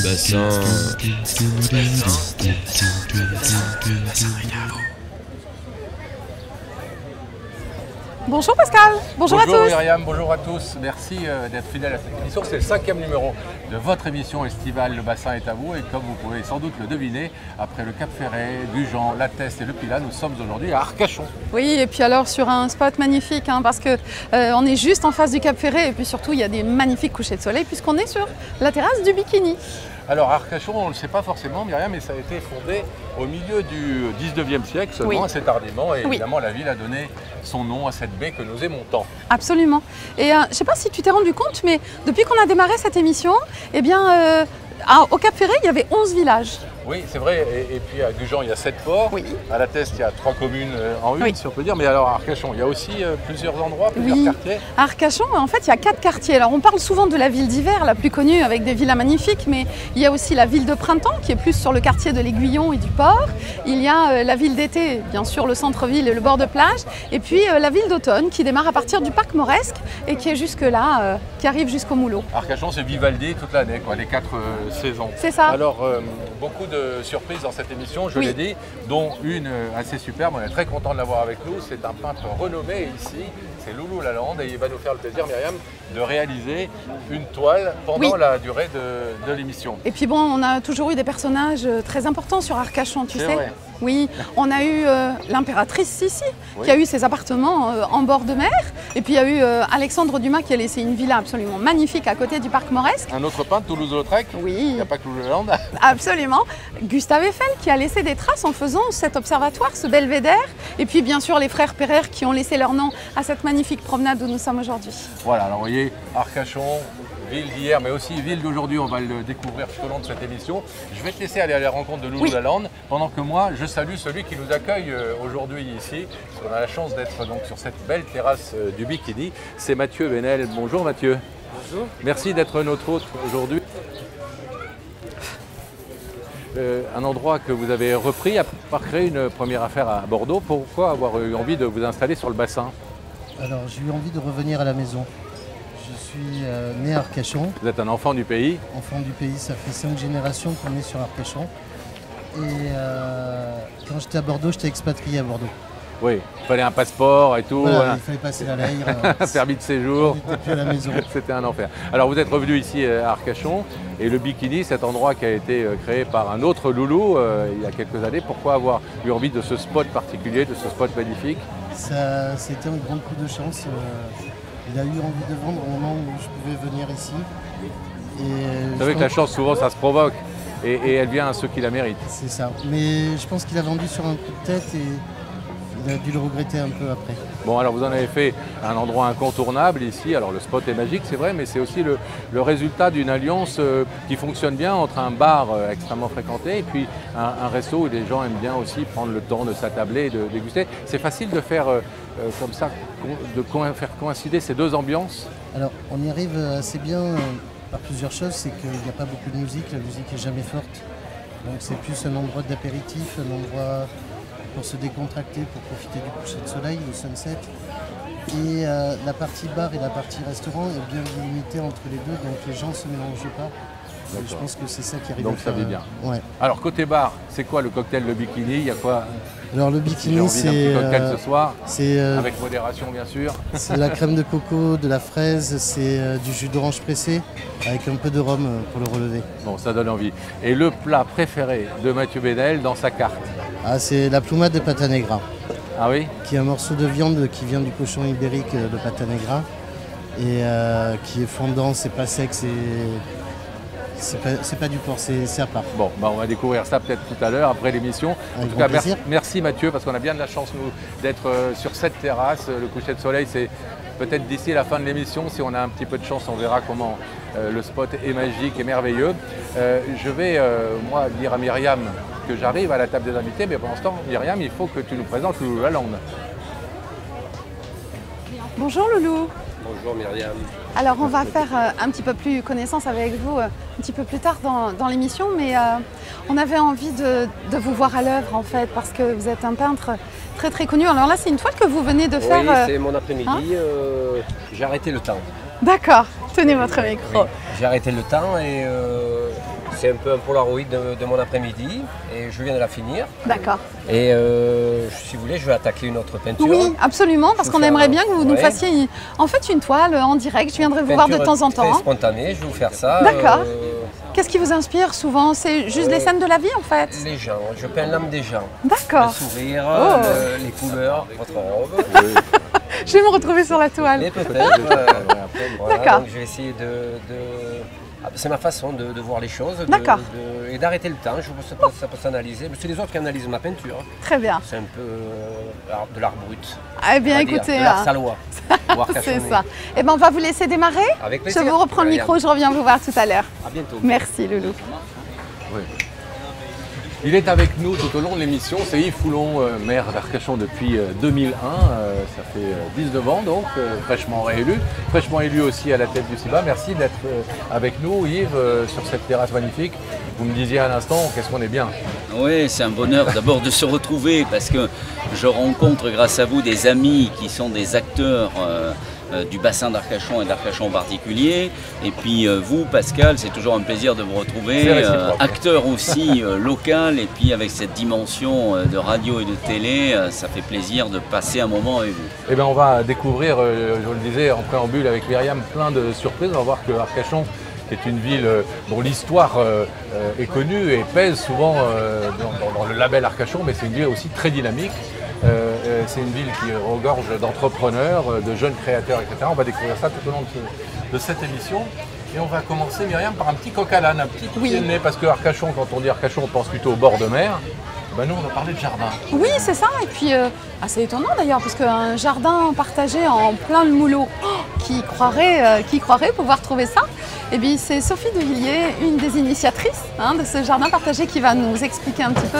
bassin. Bonjour Pascal, bonjour à tous. Bonjour Myriam, bonjour à tous. Merci d'être fidèles à cette émission. C'est le 5e numéro de votre émission estivale Le Bassin est à vous. Et comme vous pouvez sans doute le deviner, après le Cap Ferret, Gujan, La Teste et le Pilat, nous sommes aujourd'hui à Arcachon. Oui, et puis alors sur un spot magnifique, parce que on est juste en face du Cap Ferret et puis surtout il y a des magnifiques couchers de soleil puisqu'on est sur la terrasse du Bikini. Alors Arcachon, on ne le sait pas forcément Myriam, mais ça a été fondé au milieu du 19e siècle, seulement assez tardivement. Et évidemment la ville a donné son nom à cette baie que nous aimons tant. Absolument. Et je ne sais pas si tu t'es rendu compte, mais depuis qu'on a démarré cette émission, eh bien, au Cap Ferret, il y avait 11 villages. Oui, c'est vrai. Et puis à Gujan, il y a 7 ports. Oui. À La Teste, il y a 3 communes en une, si on peut dire. Mais alors à Arcachon, il y a aussi plusieurs endroits, plusieurs quartiers. À Arcachon, en fait, il y a 4 quartiers. Alors on parle souvent de la ville d'hiver, la plus connue, avec des villas magnifiques. Mais il y a aussi la ville de printemps, qui est plus sur le quartier de l'Aiguillon et du port. Il y a la ville d'été, bien sûr, le centre-ville et le bord de plage. Et puis la ville d'automne, qui démarre à partir du parc Mauresque et qui est jusque-là, qui arrive jusqu'au Moulot. Arcachon, c'est Vivaldi toute l'année, les 4 saisons. C'est ça. Alors, beaucoup de surprises dans cette émission, je l'ai dit, dont une assez superbe. On est très content de l'avoir avec nous. C'est un peintre renommé ici, c'est Loulou Lalande, et il va nous faire le plaisir, Myriam, de réaliser une toile pendant la durée de l'émission. Et puis bon, on a toujours eu des personnages très importants sur Arcachon, tu sais. Vrai. Oui, on a eu l'impératrice Sissi, qui a eu ses appartements en bord de mer. Et puis il y a eu Alexandre Dumas qui a laissé une villa absolument magnifique à côté du parc Mauresque. Un autre peintre, Toulouse-Lautrec. Oui. Il n'y a pas que Loulou Lalande. Absolument. Gustave Eiffel qui a laissé des traces en faisant cet observatoire, ce belvédère. Et puis bien sûr les frères Pereire qui ont laissé leur nom à cette magnifique promenade où nous sommes aujourd'hui. Voilà, alors vous voyez, Arcachon, ville d'hier, mais aussi ville d'aujourd'hui, on va le découvrir tout au long de cette émission. Je vais te laisser aller à la rencontre de Loulou Lalande, pendant que moi, je salue celui qui nous accueille aujourd'hui ici. On a la chance d'être donc sur cette belle terrasse du Bikini. C'est Mathieu Benel. Bonjour Mathieu. Bonjour. Merci d'être notre hôte aujourd'hui. Un endroit que vous avez repris par créer une première affaire à Bordeaux. Pourquoi avoir eu envie de vous installer sur le bassin? Alors j'ai eu envie de revenir à la maison. Je suis né à Arcachon. Vous êtes un enfant du pays? Enfant du pays, ça fait 5 générations qu'on est sur Arcachon. Et quand j'étais à Bordeaux, j'étais expatrié à Bordeaux. Oui, il fallait un passeport et tout. Voilà. Il fallait passer la laïre. Permis de séjour. On n'était plus à la maison. C'était un enfer. Alors vous êtes revenu ici à Arcachon et le Bikini, cet endroit qui a été créé par un autre Loulou il y a quelques années. Pourquoi avoir eu envie de ce spot particulier, de ce spot magnifique? C'était un grand coup de chance. Il a eu envie de vendre au moment où je pouvais venir ici. Vous savez que la chance, souvent, ça se provoque et elle vient à ceux qui la méritent. C'est ça. Mais je pense qu'il a vendu sur un coup de tête et il a dû le regretter un peu après. Bon, alors vous en avez fait un endroit incontournable ici. Alors le spot est magique, c'est vrai, mais c'est aussi le résultat d'une alliance qui fonctionne bien entre un bar extrêmement fréquenté et puis un resto où les gens aiment bien aussi prendre le temps de s'attabler et de déguster. C'est facile de faire comme ça, de faire coïncider ces deux ambiances? Alors on y arrive assez bien par plusieurs choses. C'est qu'il n'y a pas beaucoup de musique, la musique n'est jamais forte. Donc c'est plus un endroit d'apéritif, un endroit pour se décontracter, pour profiter du coucher de soleil, du sunset. Et la partie bar et la partie restaurant est bien limitée entre les deux, donc les gens ne se mélangent pas. Je pense que c'est ça qui arrive. Donc ça vit bien. Ouais. Alors côté bar, c'est quoi le cocktail, le Bikini? Il y a quoi? Alors le Bikini, c'est un cocktail ce soir, avec modération bien sûr. C'est la crème de coco, de la fraise, c'est du jus d'orange pressé avec un peu de rhum pour le relever. Bon, ça donne envie. Et le plat préféré de Mathieu Benel dans sa carte? C'est la plumade de pata negra. Ah oui? Qui est un morceau de viande qui vient du cochon ibérique de pata negra et qui est fondant, c'est pas sec, c'est pas du porc, c'est à part. Bon, on va découvrir ça peut-être tout à l'heure, après l'émission. En tout cas, merci Mathieu, parce qu'on a bien de la chance, nous, d'être sur cette terrasse. Le coucher de soleil, c'est peut-être d'ici la fin de l'émission. Si on a un petit peu de chance, on verra comment le spot est magique et merveilleux. Je vais, moi, dire à Myriam que j'arrive à la table des invités, mais pour l'instant, Myriam, il faut que tu nous présentes Loulou Lalande. Bonjour Loulou. Bonjour Myriam. Alors on va faire un petit peu plus connaissance avec vous un petit peu plus tard dans l'émission, mais on avait envie de vous voir à l'œuvre en fait, parce que vous êtes un peintre très très connu. Alors là c'est une toile que vous venez de faire. Oui, c'est mon après-midi, j'ai arrêté le temps. D'accord, tenez votre micro. Oui, j'ai arrêté le temps et C'est un peu un Polaroid de mon après-midi et je viens de la finir. D'accord. Et si vous voulez, je vais attaquer une autre peinture. Oui, absolument, parce qu'on aimerait bien que vous nous fassiez en fait une toile en direct. Je viendrai vous voir de temps en temps. Très spontané, je vais vous faire ça. D'accord. Qu'est-ce qui vous inspire souvent? C'est juste les scènes de la vie en fait? Les gens, je peins l'âme des gens. D'accord. Le sourire, les couleurs, votre robe. Je vais me retrouver sur la toile. Et peut-être. Voilà, d'accord. Donc je vais essayer c'est ma façon de voir les choses et d'arrêter le temps. Ça peut s'analyser. C'est les autres qui analysent ma peinture. Très bien. C'est un peu de l'art brut. Eh bien, écoutez. De l'art salois. C'est ça. Eh bien, on va vous laisser démarrer. Avec plaisir. Je vous reprends le micro, je reviens vous voir tout à l'heure. À bientôt. Merci, Loulou. Oui. Il est avec nous tout au long de l'émission, c'est Yves Foulon, maire d'Arcachon depuis 2001, ça fait 19 ans donc, fraîchement élu aussi à la tête du CIBA. Merci d'être avec nous Yves sur cette terrasse magnifique. Vous me disiez à l'instant, qu'est-ce qu'on est bien. Oui, c'est un bonheur d'abord de se retrouver parce que je rencontre grâce à vous des amis qui sont des acteurs du bassin d'Arcachon et d'Arcachon en particulier. Et puis vous, Pascal, c'est toujours un plaisir de vous retrouver, acteur aussi local, et puis avec cette dimension de radio et de télé, ça fait plaisir de passer un moment avec vous. Eh bien, on va découvrir, je vous le disais en préambule avec Myriam, plein de surprises. On va voir que Arcachon, qui est une ville dont l'histoire est connue et pèse souvent dans le label Arcachon, mais c'est une ville aussi très dynamique. C'est une ville qui regorge d'entrepreneurs, de jeunes créateurs, etc. On va découvrir ça tout au long de cette émission. Et on va commencer, Myriam, par un petit coq à l'âne, un petit pied de nez, parce que Arcachon, quand on dit Arcachon, on pense plutôt au bord de mer. Ben nous, on va parler de jardin. Oui, c'est ça. Et puis, c'est étonnant d'ailleurs, parce qu'un jardin partagé en plein le moulot, qui croirait pouvoir trouver ça? Eh bien, c'est Sophie de Villiers, une des initiatrices de ce jardin partagé, qui va nous expliquer un petit peu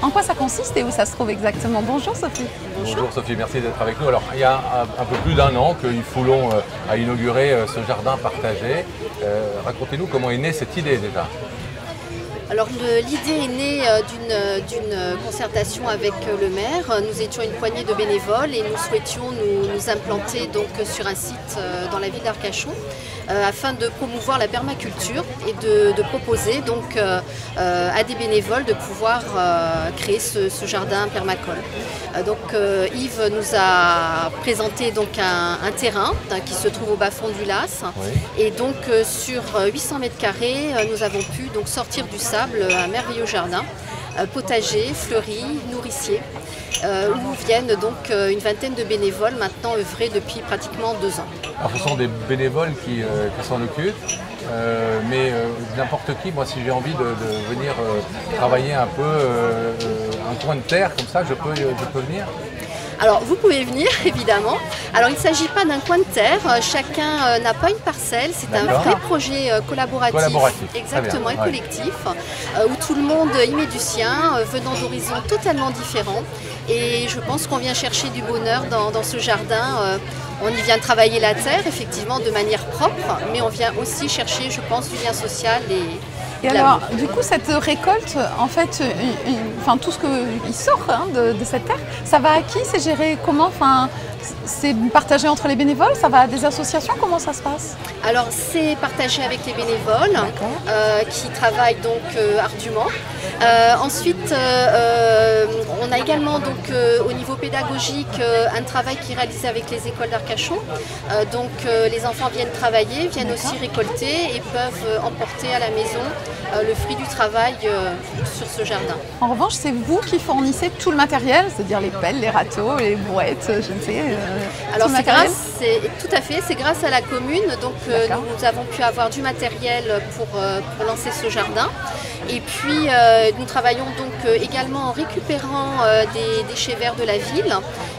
en quoi ça consiste et où ça se trouve exactement. Bonjour Sophie. Bonjour Sophie, merci d'être avec nous. Alors, il y a un peu plus d'1 an que Yves Foulon a inauguré ce jardin partagé. Racontez-nous comment est née cette idée déjà. Alors l'idée est née d'une concertation avec le maire. Nous étions une poignée de bénévoles et nous souhaitions nous implanter donc sur un site dans la ville d'Arcachon afin de promouvoir la permaculture et de proposer donc à des bénévoles de pouvoir créer ce jardin permacole. Donc Yves nous a présenté donc un terrain qui se trouve au bas-fond du Las, et donc sur 800 mètres carrés nous avons pu donc sortir du sable un merveilleux jardin, potager, fleuri, nourricier, où viennent donc une vingtaine de bénévoles maintenant œuvrer depuis pratiquement 2 ans. Alors ce sont des bénévoles qui s'en occupent, mais n'importe qui, moi si j'ai envie de venir travailler un peu un coin de terre comme ça, je peux venir. Alors vous pouvez venir évidemment. Alors il ne s'agit pas d'un coin de terre, chacun n'a pas une parcelle, c'est un vrai projet collaboratif, exactement, et collectif, où tout le monde y met du sien, venant d'horizons totalement différents. Et je pense qu'on vient chercher du bonheur dans ce jardin. On y vient travailler la terre, effectivement, de manière propre, mais on vient aussi chercher, je pense, du lien social et alors, du coup, cette récolte, en fait, tout ce qui sort de cette terre, ça va à qui? C'est géré comment? C'est partagé entre les bénévoles? Ça va à des associations? Comment ça se passe? Alors, c'est partagé avec les bénévoles qui travaillent donc ardument. Ensuite, on a également donc au niveau pédagogique un travail qui est réalisé avec les écoles d'Arcachon. Donc les enfants viennent travailler, viennent aussi récolter et peuvent emporter à la maison le fruit du travail sur ce jardin. En revanche, c'est vous qui fournissez tout le matériel, c'est-à-dire les pelles, les râteaux, les brouettes, je ne sais. Alors tout à fait, c'est grâce à la commune. Donc nous avons pu avoir du matériel pour lancer ce jardin. Et puis nous travaillons donc également en récupérant des déchets verts de la ville,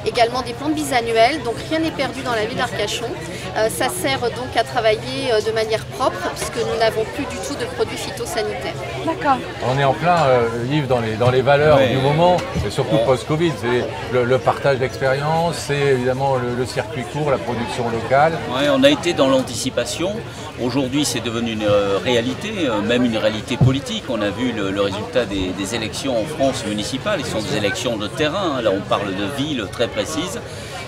également des plantes bisannuelles, donc rien n'est perdu dans la ville d'Arcachon. Ça sert donc à travailler de manière propre puisque nous n'avons plus du tout de produits phytosanitaires. D'accord. On est en plein, Yves, dans les valeurs du moment, et surtout post-Covid. C'est le partage d'expérience, c'est évidemment le circuit court, la production locale. Oui, on a été dans l'anticipation. Aujourd'hui, c'est devenu une réalité, même une réalité politique. On a vu le résultat des élections en France municipales. Ce sont des élections de terrain. Là, on parle de villes très précises.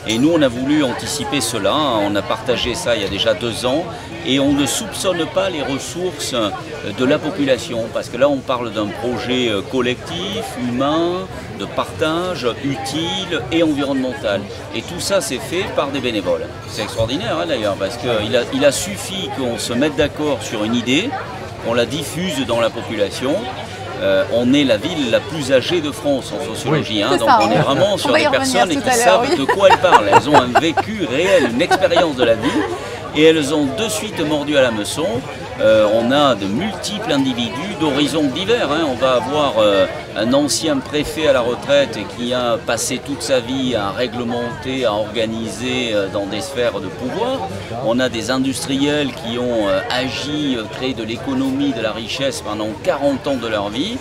Et nous, on a voulu anticiper cela. On a partagé ça il y a déjà 2 ans. Et on ne soupçonne pas les ressources de la population. Parce que là, on parle d'un projet collectif, humain, de partage, utile et environnemental. Et tout ça, c'est fait par des bénévoles. C'est extraordinaire, hein, d'ailleurs, parce qu'il a suffi qu'on se mette d'accord sur une idée, qu'on la diffuse dans la population. On est la ville la plus âgée de France en sociologie, hein, donc ça, on est vraiment sur des personnes qui savent de quoi elles parlent. Elles ont un vécu réel, une expérience de la vie, et elles ont de suite mordu à l'hameçon. On a de multiples individus d'horizons divers. Hein. On va avoir un ancien préfet à la retraite qui a passé toute sa vie à réglementer, à organiser dans des sphères de pouvoir. On a des industriels qui ont agi, créé de l'économie, de la richesse pendant 40 ans de leur vie.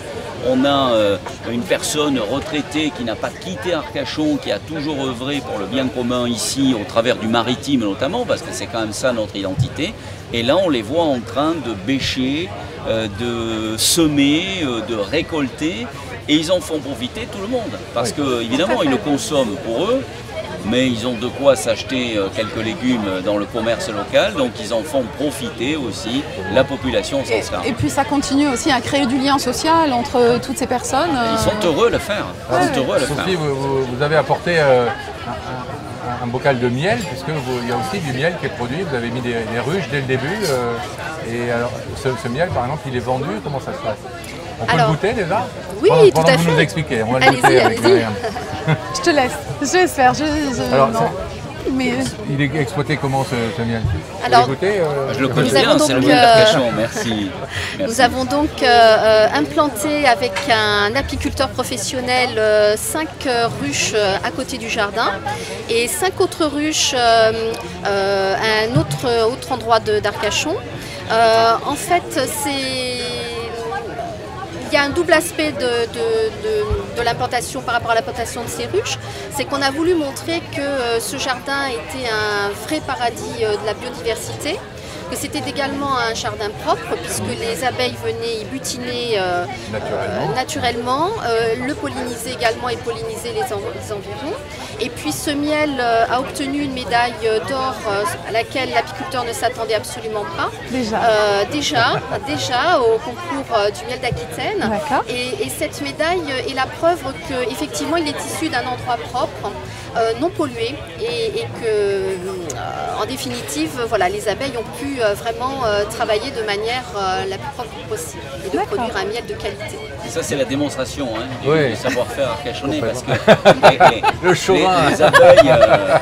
On a une personne retraitée qui n'a pas quitté Arcachon, qui a toujours œuvré pour le bien commun ici, au travers du maritime notamment, parce que c'est quand même ça notre identité. Et là, on les voit en train de bêcher, de semer, de récolter, et ils en font profiter tout le monde. Parce que, évidemment, ils le consomment pour eux, mais ils ont de quoi s'acheter quelques légumes dans le commerce local, donc ils en font profiter aussi la population au sens large. Et puis ça continue aussi à créer du lien social entre toutes ces personnes. Ils sont heureux de le faire. Sophie, vous avez apporté un bocal de miel, puisqu'il y a aussi du miel qui est produit, vous avez mis des ruches dès le début, et alors ce miel par exemple il est vendu, comment ça se passe? On peut le goûter déjà? Oui, tout à fait. Vous nous expliquez, on va le goûter avec Myriam. Je te laisse, je laisse faire. Mais... Il est exploité comment ce miel? Alors, je le connais bien, c'est le miel d'Arcachon, merci. Nous avons donc implanté avec un apiculteur professionnel 5 ruches à côté du jardin et 5 autres ruches à un autre endroit d'Arcachon. En fait, il y a un double aspect de l'implantation par rapport à l'implantation de ces ruches, c'est qu'on a voulu montrer que ce jardin était un vrai paradis de la biodiversité, que c'était également un jardin propre puisque les abeilles venaient y butiner naturellement, le polliniser également et polliniser les environs. Et puis ce miel a obtenu une médaille d'or à laquelle l'apiculteur ne s'attendait absolument pas. Déjà au concours du miel d'Aquitaine. Et cette médaille est la preuve qu'effectivement il est issu d'un endroit propre, non pollué et que en définitive voilà, les abeilles ont pu vraiment travailler de manière la plus propre possible et de produire un miel de qualité. Et ça c'est la démonstration du savoir-faire arcachonnais parce que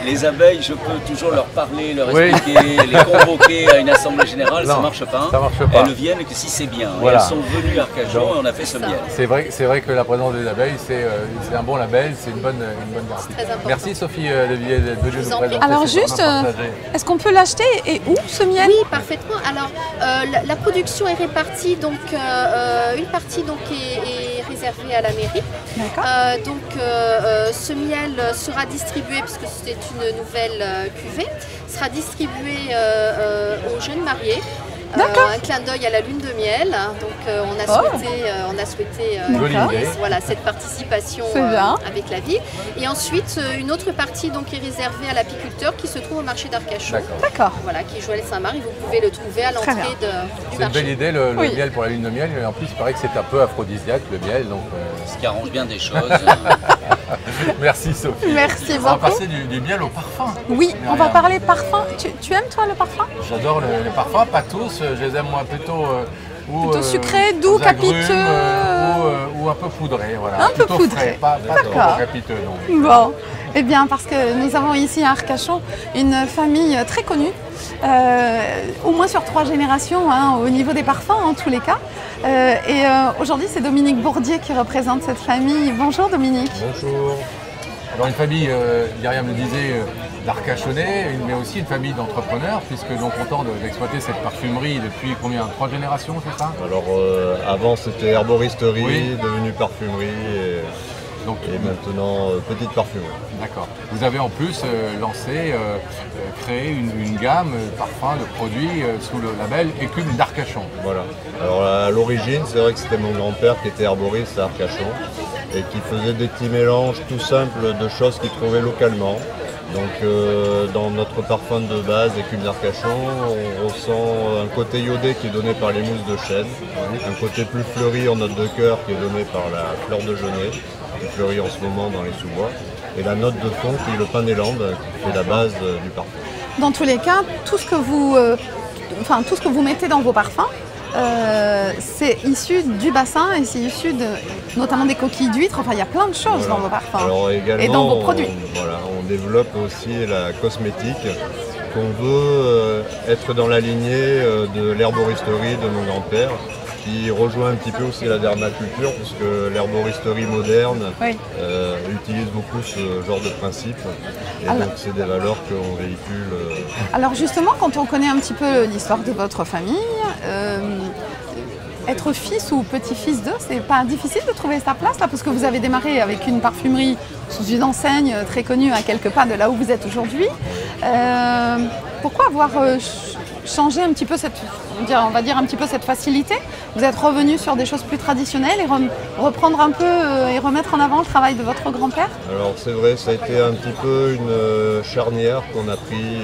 les abeilles, je peux toujours leur parler, leur expliquer, les convoquer à une assemblée générale, ça ne marche pas. Elles ne viennent que si c'est bien. Elles sont venues à Arcachon et on a fait ce miel. C'est vrai que la présence des abeilles, c'est un bon label, c'est une bonne garantie. Merci Sophie Devilliers d'être venue nous présenter. Alors juste, est-ce qu'on peut l'acheter et où ce miel? Oui, parfaitement. Alors la production est répartie, donc une partie donc, est réservée à la mairie. Ce miel sera distribué, puisque c'est une nouvelle cuvée, sera distribué aux jeunes mariés. Un clin d'œil à la lune de miel, donc on a souhaité voilà, cette participation avec la ville. Et ensuite, une autre partie donc, est réservée à l'apiculteur qui se trouve au marché d'Arcachon. Voilà, qui est Joël Saint-Marc, vous pouvez le trouver à l'entrée du marché. C'est une belle idée le miel pour la lune de miel, et en plus il paraît que c'est un peu aphrodisiaque le miel. Donc, ce qui arrange bien des choses. Merci Sophie. Merci beaucoup. On va passer du miel au parfum. Oui, on va parler parfum. Tu aimes toi le parfum? J'adore les parfums, pas tous. Je les aime moi plutôt sucré, doux, capiteux ou un peu poudré. Voilà. Un peu poudré. Pas trop capiteux. Non. Bon, eh bien parce que nous avons ici à Arcachon une famille très connue, au moins sur 3 générations au niveau des parfums en tous les cas. Et aujourd'hui c'est Dominique Bourdier qui représente cette famille. Bonjour Dominique. Bonjour. Alors une famille, Myriam le disait, d'Arcachonnais, mais aussi une famille d'entrepreneurs, puisque l'on est content d'exploiter cette parfumerie depuis combien? 3 générations, c'est ça? Alors avant c'était herboristerie, devenu parfumerie et maintenant petite parfumerie. D'accord. Vous avez en plus créé une gamme de parfums, de produits sous le label Écume d'Arcachon. Voilà. Alors à l'origine, c'est vrai que c'était mon grand-père qui était herboriste à Arcachon et qui faisait des petits mélanges tout simples de choses qu'il trouvait localement. Donc dans notre parfum de base, écume d'Arcachon, on ressent un côté iodé qui est donné par les mousses de chêne, un côté plus fleuri en note de cœur qui est donné par la fleur de genêt, qui fleurit en ce moment dans les sous-bois, et la note de fond qui est le panélande, qui fait la base du parfum. Dans tous les cas, tout ce que vous mettez dans vos parfums, c'est issu du bassin et c'est issu notamment des coquilles d'huîtres. Enfin, il y a plein de choses dans vos parfums. Alors, également, et dans vos produits. On développe aussi la cosmétique qu'on veut être dans la lignée de l'herboristerie de mon grand-père, qui rejoint un petit peu aussi la dermaculture, puisque l'herboristerie moderne utilise beaucoup ce genre de principe. Et donc c'est des valeurs qu'on véhicule. Alors justement, quand on connaît un petit peu l'histoire de votre famille, être fils ou petit-fils d'eux, c'est pas difficile de trouver sa place là, parce que vous avez démarré avec une parfumerie sous une enseigne très connue à quelques pas de là où vous êtes aujourd'hui. Pourquoi avoir changé un petit peu on va dire un petit peu cette facilité? Vous êtes revenu sur des choses plus traditionnelles et reprendre un peu et remettre en avant le travail de votre grand-père? Alors c'est vrai, ça a été un petit peu une charnière qu'on a pris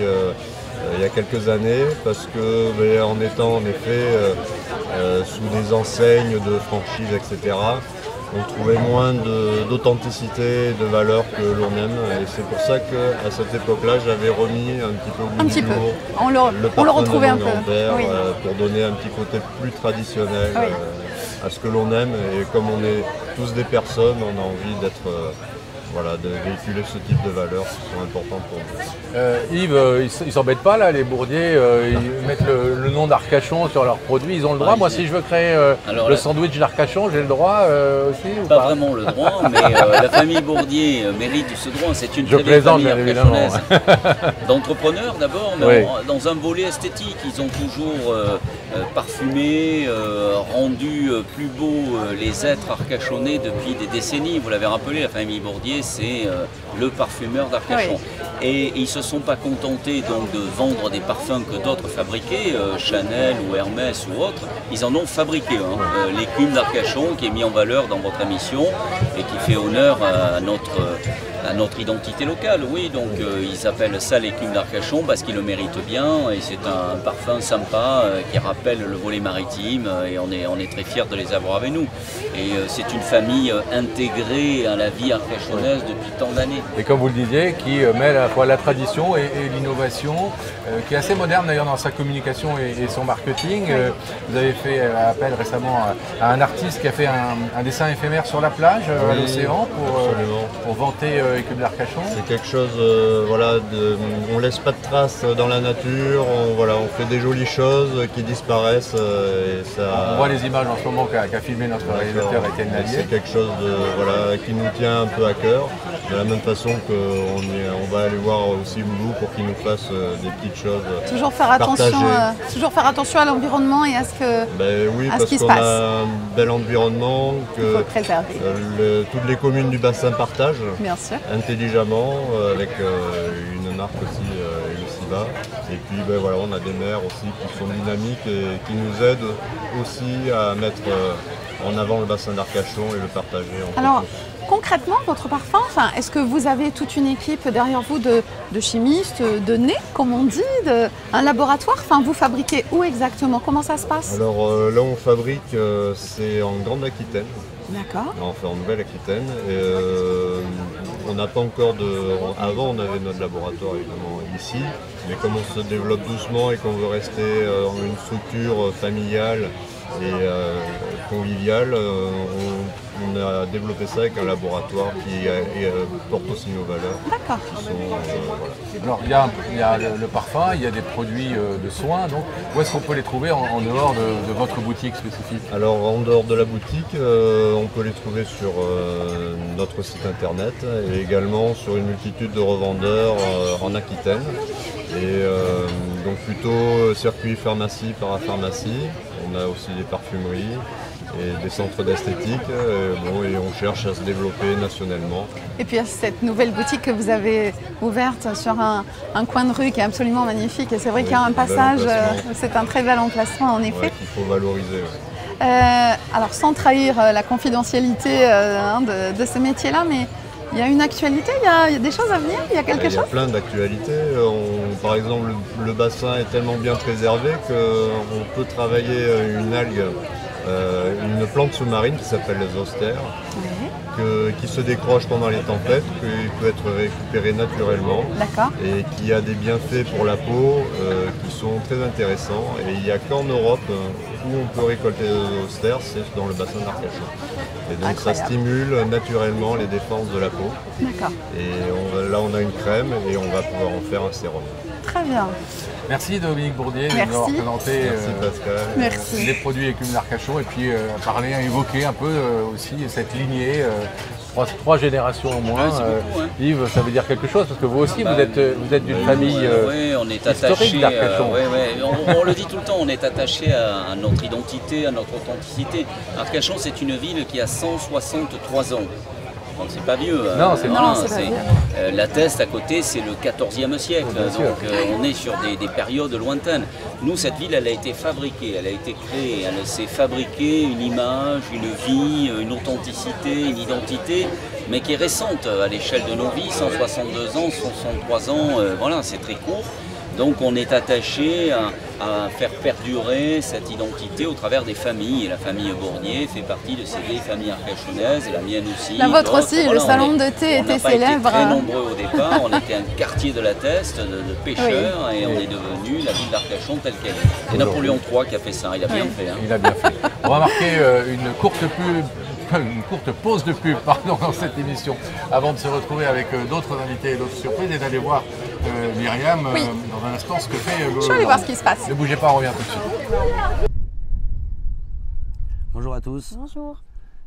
il y a quelques années, parce que en étant en effet sous des enseignes de franchise, etc., on trouvait moins d'authenticité, de valeur que l'on aime. Et c'est pour ça qu'à cette époque-là, j'avais remis un petit peu au goût du jour on le retrouvait un peu. Pour donner un petit côté plus traditionnel à ce que l'on aime. Et comme on est tous des personnes, on a envie de véhiculer ce type de valeurs qui sont importantes pour nous. Yves, ils s'embêtent pas là, les Bourdiers, ils mettent le nom d'Arcachon sur leurs produits, ils ont le droit. Moi, si je veux créer le sandwich d'Arcachon, j'ai le droit aussi ou pas? Pas vraiment le droit, mais la famille Bourdier mérite ce droit. C'est une très belle famille arcachonaise d'entrepreneurs d'abord, mais dans un volet esthétique. Ils ont toujours parfumé, rendu plus beaux les êtres arcachonnais depuis des décennies. Vous l'avez rappelé, la famille Bourdier, c'est le parfumeur d'Arcachon. Et ils ne se sont pas contentés donc de vendre des parfums que d'autres fabriquaient, Chanel ou Hermès ou autres. Ils en ont fabriqué l'écume d'Arcachon qui est mis en valeur dans votre émission et qui fait honneur à notre identité locale. Oui, donc ils appellent ça l'écume d'Arcachon parce qu'ils le méritent bien et c'est un parfum sympa qui rappelle le volet maritime et on est très fiers de les avoir avec nous. Et c'est une famille intégrée à la vie arcachonaise depuis tant d'années. Et comme vous le disiez, qui mêle à la fois la tradition et l'innovation, qui est assez moderne d'ailleurs dans sa communication et son marketing. Vous avez fait appel récemment à un artiste qui a fait un dessin éphémère sur la plage, à l'océan, pour vanter écume d'Arcachon. C'est quelque chose, on laisse pas de traces dans la nature, on fait des jolies choses qui disparaissent. Et ça... On voit les images en ce moment qu'a filmé notre réalisateur Étienne Lallier. C'est quelque chose qui nous tient un peu à cœur, de la même façon qu'on va aller voir aussi Loulou pour qu'il nous fasse des petites choses. Toujours faire attention à l'environnement et à ce qui se passe. Parce qu'on a un bel environnement que préserver. Toutes les communes du bassin partagent. Bien sûr. Intelligemment, avec une marque aussi, le SIVA. Et puis on a des maires aussi qui sont dynamiques et qui nous aident aussi à mettre en avant le bassin d'Arcachon et le partager. Alors, concrètement, votre parfum, est-ce que vous avez toute une équipe derrière vous de chimistes, de nez, comme on dit, un laboratoire? Vous fabriquez où exactement? Comment ça se passe? Alors là où on fabrique, c'est en Grande-Aquitaine. D'accord. Enfin en Nouvelle-Aquitaine. On n'a pas encore Avant on avait notre laboratoire évidemment ici, mais comme on se développe doucement et qu'on veut rester dans une structure familiale et conviviale, on a développé ça avec un laboratoire qui porte aussi nos valeurs. D'accord. Alors il y a le parfum, il y a des produits de soins, donc où est-ce qu'on peut les trouver en dehors de votre boutique spécifique? Alors en dehors de la boutique, on peut les trouver sur notre site internet et également sur une multitude de revendeurs en Aquitaine. Et donc plutôt circuit pharmacie, parapharmacie. On a aussi des parfumeries et des centres d'esthétique et on cherche à se développer nationalement. Et puis il y a cette nouvelle boutique que vous avez ouverte sur un coin de rue qui est absolument magnifique et c'est vrai qu'il y a un passage, c'est un très bel emplacement en effet. Qu'il faut valoriser. Alors sans trahir la confidentialité de ce métier-là, mais Il y a une actualité, il y a des choses à venir, il y a quelque chose? Il y a plein d'actualités. Par exemple, le bassin est tellement bien préservé qu'on peut travailler une algue, une plante sous-marine qui s'appelle les austères, qui se décroche pendant les tempêtes, qui peut être récupérée naturellement et qui a des bienfaits pour la peau qui sont très intéressants. Et il n'y a qu'en Europe où on peut récolter les austères, c'est dans le bassin d'Arcachon. Et donc ça stimule naturellement les défenses de la peau. Et là on a une crème et on va pouvoir en faire un sérum. Très bien. Merci Dominique Bourdier de nous avoir présenté les produits Écume d'Arcachon et puis évoquer un peu aussi cette lignée. Trois générations au moins. Yves, ça veut dire quelque chose parce que vous aussi vous êtes d'une famille on est historique d'Arcachon. On le dit tout le temps, on est attaché à notre identité, à notre authenticité. Arcachon, c'est une ville qui a 163 ans. Donc c'est pas vieux. Non, c'est la Teste à côté, c'est le 14e siècle. Donc on est sur des périodes lointaines. Nous, cette ville, elle a été fabriquée, elle a été créée. Elle s'est fabriquée une image, une vie, une authenticité, une identité, mais qui est récente à l'échelle de nos vies. 162 ans, 163 ans, voilà, c'est très court. Donc on est attaché à faire perdurer cette identité au travers des familles. Et la famille Bourdier fait partie de ces vieilles familles arcachonnaises, et la mienne aussi. La vôtre aussi, le salon de thé était célèbre. On n'a pas été très nombreux au départ, on était un quartier de la Teste, de pêcheurs, et on est devenu la ville d'Arcachon telle qu'elle est. C'est Napoléon III qui a fait ça, il a bien fait. Il a bien fait. On va marquer une courte pause de pub dans cette émission avant de se retrouver avec d'autres invités et d'autres surprises et d'aller voir Myriam dans un instant ce que fait Je vais aller voir ce qui se passe. Ne bougez pas, on revient tout de suite. Bonjour à tous. Bonjour.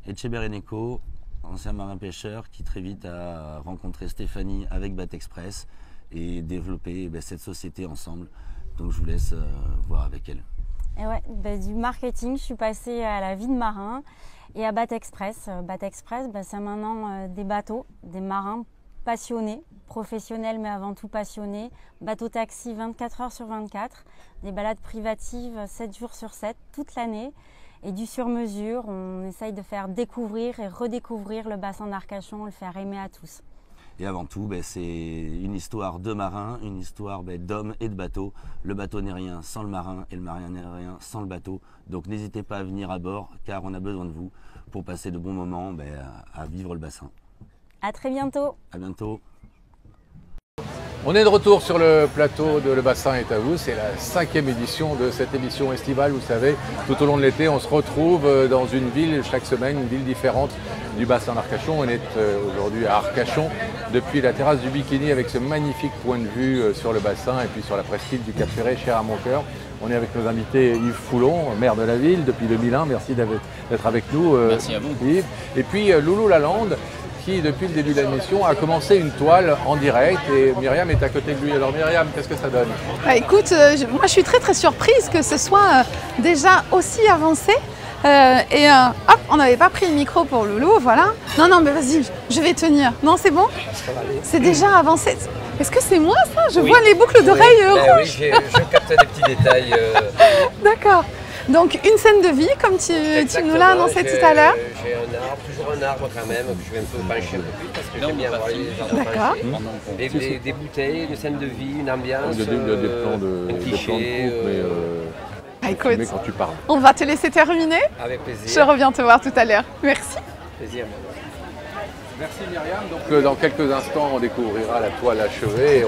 Etcheber Eneko, ancien marin-pêcheur qui très vite a rencontré Stéphanie avec Batexpress et développé cette société ensemble. Donc je vous laisse voir avec elle. Et ouais, du marketing, je suis passée à la vie de marin et à Batexpress. Batexpress, c'est maintenant des bateaux, des marins passionnés, professionnels mais avant tout passionnés. Bateau taxi 24 heures sur 24, des balades privatives 7 jours sur 7, toute l'année. Et du sur-mesure, on essaye de faire découvrir et redécouvrir le bassin d'Arcachon, le faire aimer à tous. Et avant tout, c'est une histoire de marins, une histoire d'hommes et de bateaux. Le bateau n'est rien sans le marin et le marin n'est rien sans le bateau. Donc n'hésitez pas à venir à bord car on a besoin de vous pour passer de bons moments à vivre le bassin. À très bientôt. À bientôt. On est de retour sur le plateau de Le Bassin est à vous. C'est la 5e édition de cette émission estivale. Vous savez, tout au long de l'été, on se retrouve dans une ville chaque semaine, une ville différente du bassin d'Arcachon. On est aujourd'hui à Arcachon, depuis la terrasse du Bikini, avec ce magnifique point de vue sur le bassin et puis sur la presqu'île du Cap Ferret, cher à mon cœur. On est avec nos invités Yves Foulon, maire de la ville depuis 2001. Merci d'être avec nous, merci à vous. Yves. Et puis Loulou Lalande, qui, depuis le début de la mission, a commencé une toile en direct et Myriam est à côté de lui. Alors Myriam, qu'est-ce que ça donne? Écoute, moi je suis très surprise que ce soit déjà aussi avancé. Hop, on n'avait pas pris le micro pour Loulou, voilà. Non, mais vas-y, je vais tenir. Non, c'est bon? C'est déjà avancé. Est-ce que c'est moi ça? Je vois les boucles d'oreilles rouges. Oui, je capte des petits détails. D'accord. Donc une scène de vie, comme tu nous l'as annoncé tout à l'heure. J'ai toujours un arbre quand même, que je vais un peu pencher un peu plus parce que j'aime bien voir les arbres penchés. Des bouteilles, une scène de vie, une ambiance, un cliché. Écoute, quand tu parles. On va te laisser terminer. Avec plaisir. Je reviens te voir tout à l'heure. Merci. Plaisir. Merci Myriam. Donc dans quelques instants, on découvrira la toile achevée et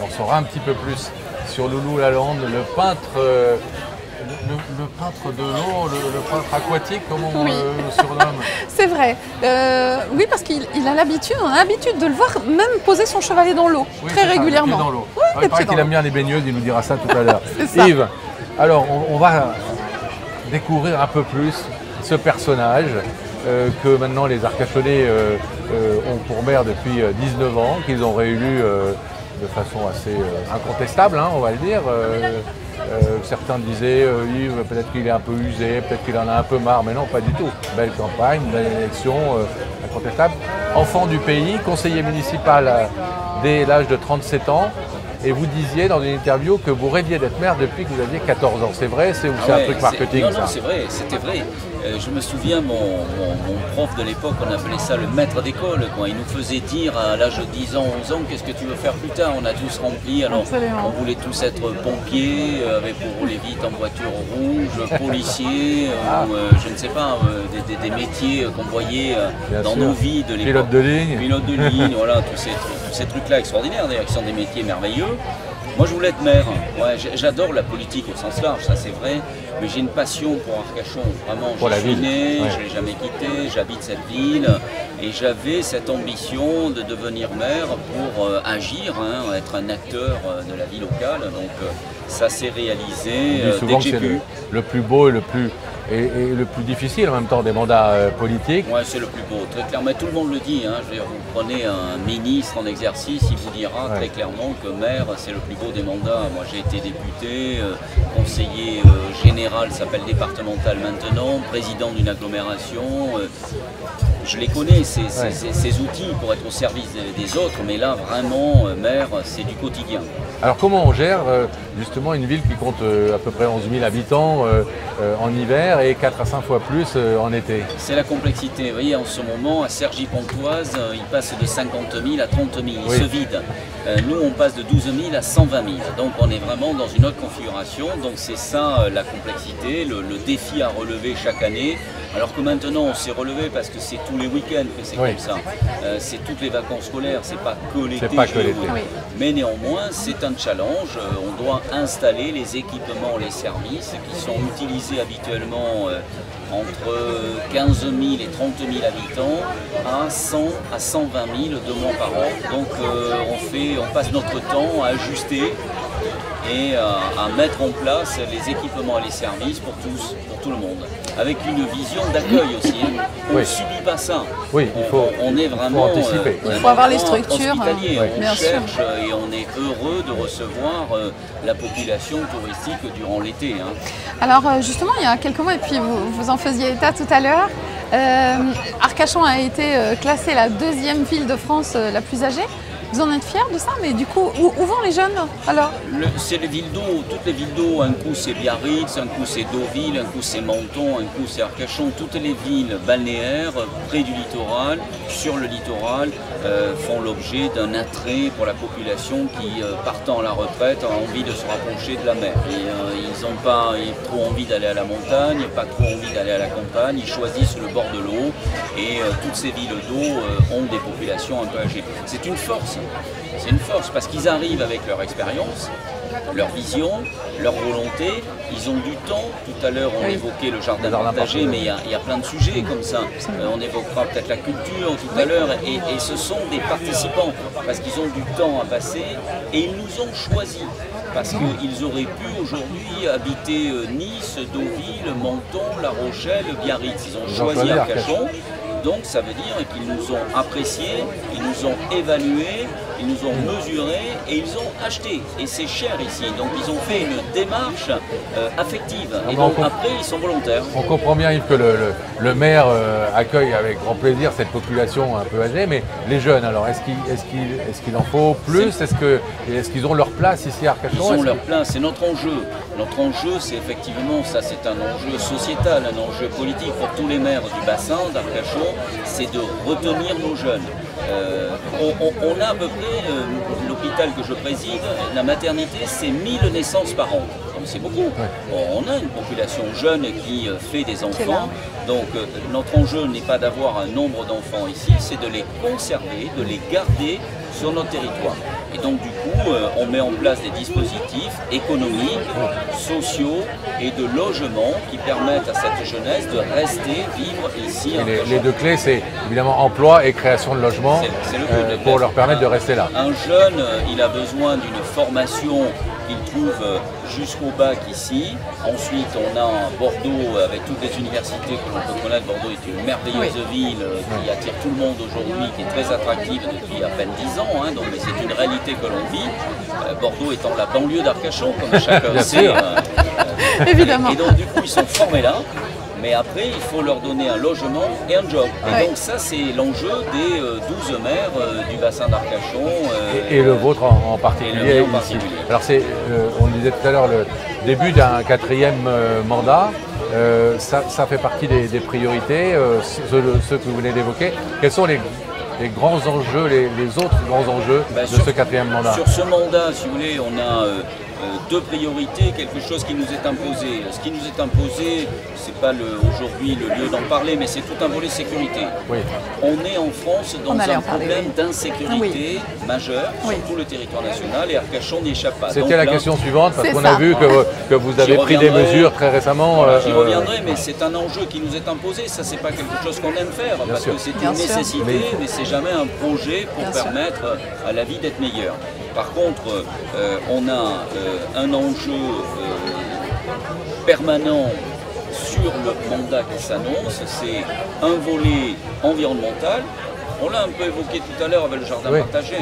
on saura un petit peu plus sur Loulou Lalande, le peintre. Le peintre de l'eau, le peintre aquatique, comment on le surnomme? C'est vrai. Oui, parce qu'il a l'habitude, on a l'habitude de le voir même poser son chevalet dans l'eau, très régulièrement. Dans l'eau. Oui, il paraît qu'il aime bien les baigneuses, il nous dira ça tout à l'heure. Yves, alors on va découvrir un peu plus ce personnage que maintenant les Arcachonnais ont pour maire depuis 19 ans, qu'ils ont réélu de façon assez incontestable, on va le dire. Certains disaient Yves, peut-être qu'il est un peu usé, peut-être qu'il en a un peu marre, mais non, pas du tout. Belle campagne, belle élection, incontestable. Enfant du pays, conseiller municipal dès l'âge de 37 ans, et vous disiez dans une interview que vous rêviez d'être maire depuis que vous aviez 14 ans. C'est vrai, c'est un truc marketing? Non, c'est vrai, c'était vrai. Je me souviens, mon prof de l'époque, on appelait ça le maître d'école. Il nous faisait dire à l'âge de 10 ans, 11 ans, qu'est-ce que tu veux faire plus tard? On a tous rempli, alors on voulait tous être pompiers, pour rouler vite en voiture rouge, policiers, ou je ne sais pas, des métiers qu'on voyait dans nos vies de l'époque. Pilote de ligne. Pilote de ligne, voilà, tous ces trucs-là extraordinaires d'ailleurs, qui sont des métiers merveilleux. Moi, je voulais être maire. Ouais, j'adore la politique au sens large, ça c'est vrai. Mais j'ai une passion pour Arcachon. Vraiment, j'y suis né, je ne l'ai jamais quitté, j'habite cette ville. Et j'avais cette ambition de devenir maire pour agir, être un acteur de la vie locale. Donc ça s'est réalisé dès que j'ai pu. Le plus beau et le plus difficile en même temps des mandats politiques. Oui, c'est le plus beau, très clairement. Mais tout le monde le dit. Je veux dire, vous prenez un ministre en exercice, il vous dira très clairement que maire, c'est le plus beau des mandats. Moi, j'ai été député, conseiller général, ça s'appelle départemental maintenant, président d'une agglomération. Je les connais, ces outils pour être au service des autres, mais là, vraiment, maire, c'est du quotidien. Alors comment on gère justement une ville qui compte à peu près 11 000 habitants en hiver et 4 à 5 fois plus en été? C'est la complexité. Vous voyez, en ce moment, à Cergy-Pontoise, il passe de 50 000 à 30 000, il se vide. Nous, on passe de 12 000 à 120 000. Donc on est vraiment dans une autre configuration. Donc c'est ça la complexité, le défi à relever chaque année. Alors que maintenant, on s'est relevé parce que c'est tous les week-ends que c'est comme ça. C'est toutes les vacances scolaires, c'est pas que l'été. Mais néanmoins, c'est un challenge. On doit installer les équipements, les services qui sont utilisés habituellement entre 15 000 et 30 000 habitants à 100 à 120 000 2 mois par an. Donc on passe notre temps à ajuster et à mettre en place les équipements et les services pour tous, pour tout le monde. Avec une vision d'accueil aussi. On ne subit pas ça. Oui, on est vraiment anticiper. Il faut avoir les structures. On cherche et on est heureux de recevoir la population touristique durant l'été. Alors justement, il y a quelques mois, et puis vous en faisiez état tout à l'heure, Arcachon a été classée la 2e ville de France la plus âgée. Vous en êtes fiers de ça? Mais du coup, où vont les jeunes alors? C'est les villes d'eau, toutes les villes d'eau. Un coup c'est Biarritz, un coup c'est Deauville, un coup c'est Menton, un coup c'est Arcachon. Toutes les villes balnéaires, près du littoral, sur le littoral, font l'objet d'un attrait pour la population qui, partant à la retraite, a envie de se rapprocher de la mer. Et, ils n'ont pas trop envie d'aller à la montagne, pas trop envie d'aller à la campagne. Ils choisissent le bord de l'eau et toutes ces villes d'eau ont des populations un peu âgées. C'est une force. C'est une force parce qu'ils arrivent avec leur expérience, leur vision, leur volonté. Ils ont du temps. Tout à l'heure, on évoquait le jardin partagé, mais il y a plein de sujets comme ça. On évoquera peut-être la culture tout à l'heure. Et ce sont des participants parce qu'ils ont du temps à passer et ils nous ont choisis. Parce qu'ils auraient pu aujourd'hui habiter Nice, Deauville, Menton, La Rochelle, Biarritz. Ils ont choisi Arcachon. Donc ça veut dire qu'ils nous ont appréciés, ils nous ont évalués, ils nous ont mesurés et ils ont acheté. Et c'est cher ici, donc ils ont fait une démarche affective. Et donc après, ils sont volontaires. On comprend bien Yves que le maire accueille avec grand plaisir cette population un peu âgée, mais les jeunes alors, est-ce qu'il en faut plus? Est-ce qu'ils ont leur place ici à Arcachon? Ils ont leur place, c'est notre enjeu. Notre enjeu, c'est effectivement, ça c'est un enjeu sociétal, un enjeu politique pour tous les maires du bassin d'Arcachon, c'est de retenir nos jeunes. On a à peu près, l'hôpital que je préside, la maternité, c'est 1000 naissances par an. Donc c'est beaucoup. Bon, on a une population jeune qui fait des enfants. Donc notre enjeu n'est pas d'avoir un nombre d'enfants ici, c'est de les conserver, de les garder sur notre territoire. Et donc du coup, on met en place des dispositifs économiques, sociaux et de logement qui permettent à cette jeunesse de rester vivre ici. Les deux clés, c'est évidemment emploi et création de logements pour leur permettre de rester là. Un jeune, il a besoin d'une formation qu'il trouve jusqu'au bac ici. Ensuite, on a Bordeaux avec toutes les universités que l'on peut connaître. Bordeaux est une merveilleuse ville qui attire tout le monde aujourd'hui, qui est très attractive depuis à peine 10 ans. Donc c'est une réalité que l'on vit. Bordeaux étant la banlieue d'Arcachon, comme chacun sait. Évidemment. Et donc du coup, ils sont formés là. Mais après, il faut leur donner un logement et un job. Et donc ça, c'est l'enjeu des 12 maires du bassin d'Arcachon. Et le vôtre en particulier ici. Alors on le disait tout à l'heure, le début d'un 4e mandat. Ça fait partie des priorités, ceux que vous venez d'évoquer. Quels sont les grands enjeux, les autres grands enjeux de ce 4e mandat? Sur ce mandat, si vous voulez, on a deux priorités, quelque chose qui nous est imposé. Ce qui nous est imposé, c'est pas aujourd'hui le lieu d'en parler, mais c'est tout un volet sécurité. Oui. On est en France dans un problème d'insécurité majeur sur tout le territoire national et Arcachon n'y échappe pas. C'était la question suivante, parce qu'on a vu que vous avez pris des mesures très récemment. J'y reviendrai, mais c'est un enjeu qui nous est imposé. Ça, c'est pas quelque chose qu'on aime faire, parce que c'est une nécessité, mais c'est jamais un projet pour permettre à la vie d'être meilleure. Par contre, on a un enjeu permanent sur le mandat qui s'annonce, c'est un volet environnemental. On l'a un peu évoqué tout à l'heure avec le jardin partagé.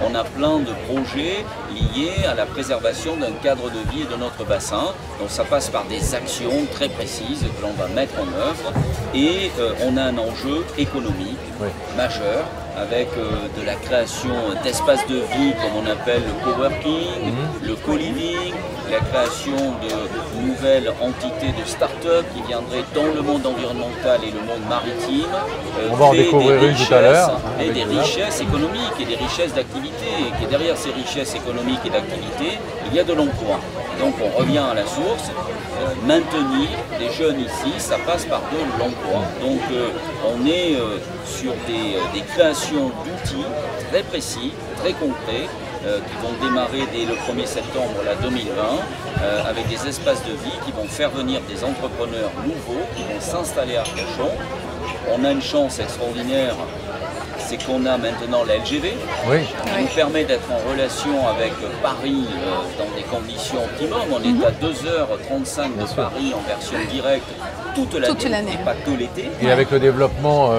On a plein de projets liés à la préservation d'un cadre de vie et de notre bassin. Donc ça passe par des actions très précises que l'on va mettre en œuvre. Et on a un enjeu économique majeur avec de la création d'espaces de vie comme on appelle le coworking, le co-living, la création de nouvelles entités de start-up qui viendraient dans le monde environnemental et le monde maritime. On va en découvrir une tout à l'heure. Et des richesses économiques et des richesses d'activité. Et derrière ces richesses économiques et d'activité, il y a de l'emploi. Donc on revient à la source. Maintenir des jeunes ici, ça passe par de l'emploi. Donc on est sur des créations d'outils très précis, très concrets, qui vont démarrer dès le 1er septembre 2020, avec des espaces de vie qui vont faire venir des entrepreneurs nouveaux qui vont s'installer à Arcachon. On a une chance extraordinaire, c'est qu'on a maintenant la LGV, qui nous permet d'être en relation avec Paris dans des conditions optimum. On est à 2h35 de Paris en version directe toute l'année, et pas que l'été. Et avec le développement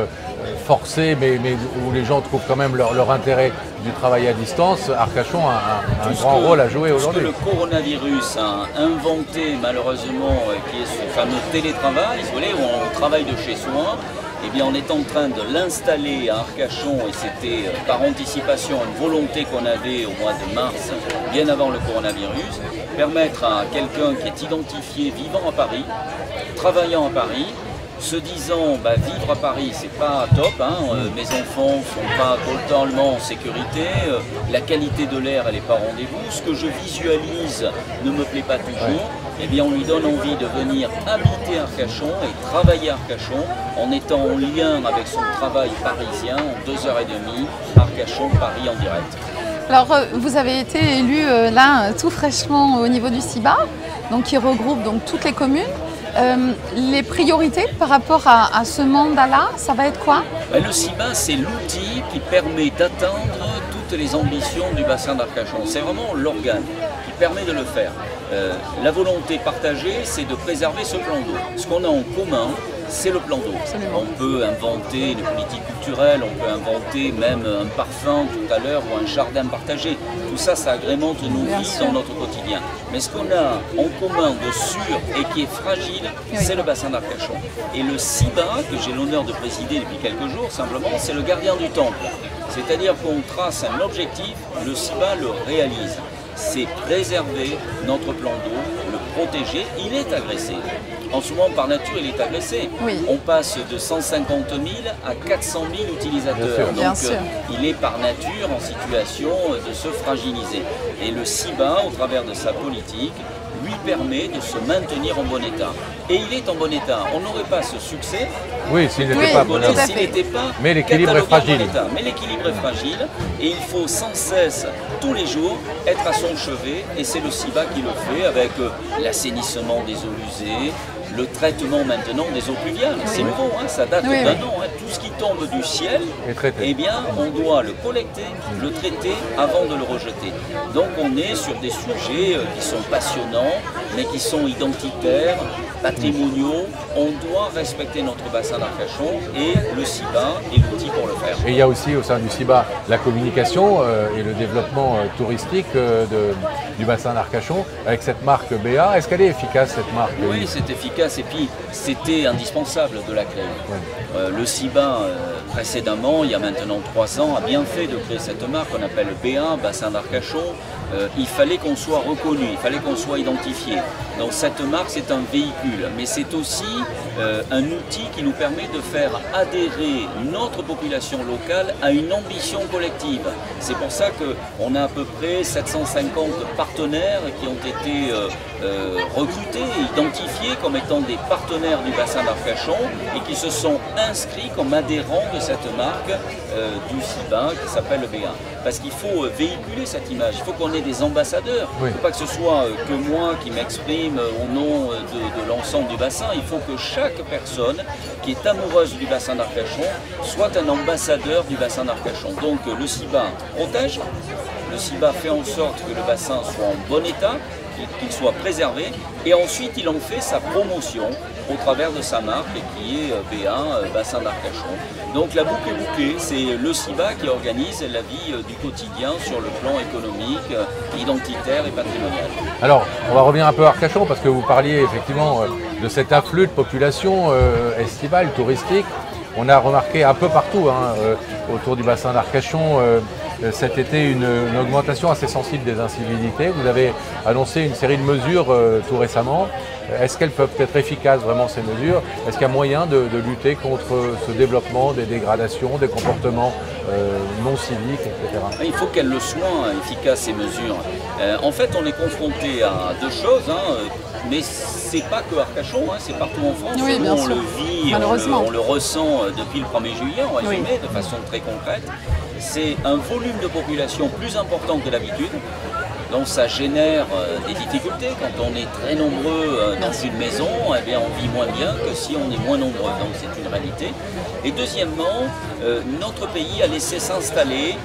forcé, mais où les gens trouvent quand même leur intérêt du travail à distance, Arcachon a un grand rôle à jouer aujourd'hui. Ce que le coronavirus a inventé malheureusement, qui est ce fameux télétravail, vous voyez, où on travaille de chez soi, eh bien, on est en train de l'installer à Arcachon et c'était par anticipation une volonté qu'on avait au mois de mars, bien avant le coronavirus, permettre à quelqu'un qui est identifié vivant à Paris, travaillant à Paris, se disant vivre à Paris c'est pas top, mes enfants sont pas totalement en sécurité, la qualité de l'air elle n'est pas au rendez-vous, ce que je visualise ne me plaît pas toujours, eh bien on lui donne envie de venir habiter à Arcachon et travailler à Arcachon en étant en lien avec son travail parisien en 2h30, Arcachon, Paris en direct. Alors vous avez été élu là tout fraîchement au niveau du CIBA, donc qui regroupe donc toutes les communes. Les priorités par rapport à ce mandat-là, ça va être quoi? Le CIBA, c'est l'outil qui permet d'atteindre toutes les ambitions du bassin d'Arcachon. C'est vraiment l'organe qui permet de le faire. La volonté partagée, c'est de préserver ce plan d'eau. Ce qu'on a en commun, c'est le plan d'eau. On peut inventer une politique culturelle, on peut inventer même un parfum tout à l'heure ou un jardin partagé. Tout ça, ça agrémente nos vies dans notre quotidien. Mais ce qu'on a en commun de sûr et qui est fragile, c'est le bassin d'Arcachon. Et le CIBA, que j'ai l'honneur de présider depuis quelques jours, simplement, c'est le gardien du temple. C'est-à-dire qu'on trace un objectif, le CIBA le réalise. C'est préserver notre plan d'eau, le protéger. Il est agressé. En ce moment, par nature, il est agressé. On passe de 150 000 à 400 000 utilisateurs. Donc, il est par nature en situation de se fragiliser. Et le CIBA, au travers de sa politique, lui permet de se maintenir en bon état. Et il est en bon état. On n'aurait pas ce succès s'il n'était pas bon état. Mais l'équilibre est fragile. Mais l'équilibre est fragile et il faut sans cesse, tous les jours, être à son chevet. Et c'est le CIBA qui le fait avec l'assainissement des eaux usées, le traitement maintenant des eaux pluviales. C'est nouveau, ça date d'un an. Tout ce qui tombe du ciel, eh bien, on doit le collecter, le traiter avant de le rejeter. Donc on est sur des sujets qui sont passionnants, mais qui sont identitaires, patrimoniaux. On doit respecter notre bassin d'Arcachon et le CIBA est l'outil pour le faire. Et il y a aussi au sein du CIBA la communication et le développement touristique du bassin d'Arcachon avec cette marque BA. Est-ce qu'elle est efficace cette marque? Oui, c'est efficace et puis c'était indispensable de la créer. Le CIBA précédemment, il y a maintenant 3 ans, a bien fait de créer cette marque qu'on appelle BA, bassin d'Arcachon. Il fallait qu'on soit reconnu, il fallait qu'on soit identifié. Donc cette marque, c'est un véhicule, mais c'est aussi un outil qui nous permet de faire adhérer notre population locale à une ambition collective. C'est pour ça qu'on a à peu près 750 partenaires qui ont été recrutés, identifiés comme étant des partenaires du bassin d'Arcachon et qui se sont inscrits comme adhérents de cette marque du CIBA qui s'appelle le BA. Parce qu'il faut véhiculer cette image, il faut qu'on ait des ambassadeurs. Il ne faut pas que ce soit que moi qui m'exprime au nom de l'ensemble du bassin. Il faut que chaque personne qui est amoureuse du bassin d'Arcachon soit un ambassadeur du bassin d'Arcachon. Donc le CIBA protège, le CIBA fait en sorte que le bassin soit en bon état, qu'il soit préservé, et ensuite il en fait sa promotion au travers de sa marque qui est B1, Bassin d'Arcachon. Donc la boucle est bouclée, c'est le CIBA qui organise la vie du quotidien sur le plan économique, identitaire et patrimonial. Alors, on va revenir un peu à Arcachon parce que vous parliez effectivement de cet afflux de population estivale, touristique. On a remarqué un peu partout autour du bassin d'Arcachon cet été une augmentation assez sensible des incivilités. Vous avez annoncé une série de mesures tout récemment. Est-ce qu'elles peuvent être efficaces vraiment ces mesures? Est-ce qu'il y a moyen de lutter contre ce développement des dégradations, des comportements non civiques, etc. Il faut qu'elles le soient efficaces ces mesures. En fait on est confronté à deux choses, mais c'est pas que Arcachon, c'est partout en France. Oui, bien sûr. On le vit, on le ressent depuis le 1er juillet en résumé, de façon très concrète. C'est un volume de population plus important que d'habitude. Donc ça génère des difficultés. Quand on est très nombreux dans une maison, eh bien, on vit moins bien que si on est moins nombreux. Donc c'est une réalité. Et deuxièmement, notre pays a laissé s'installer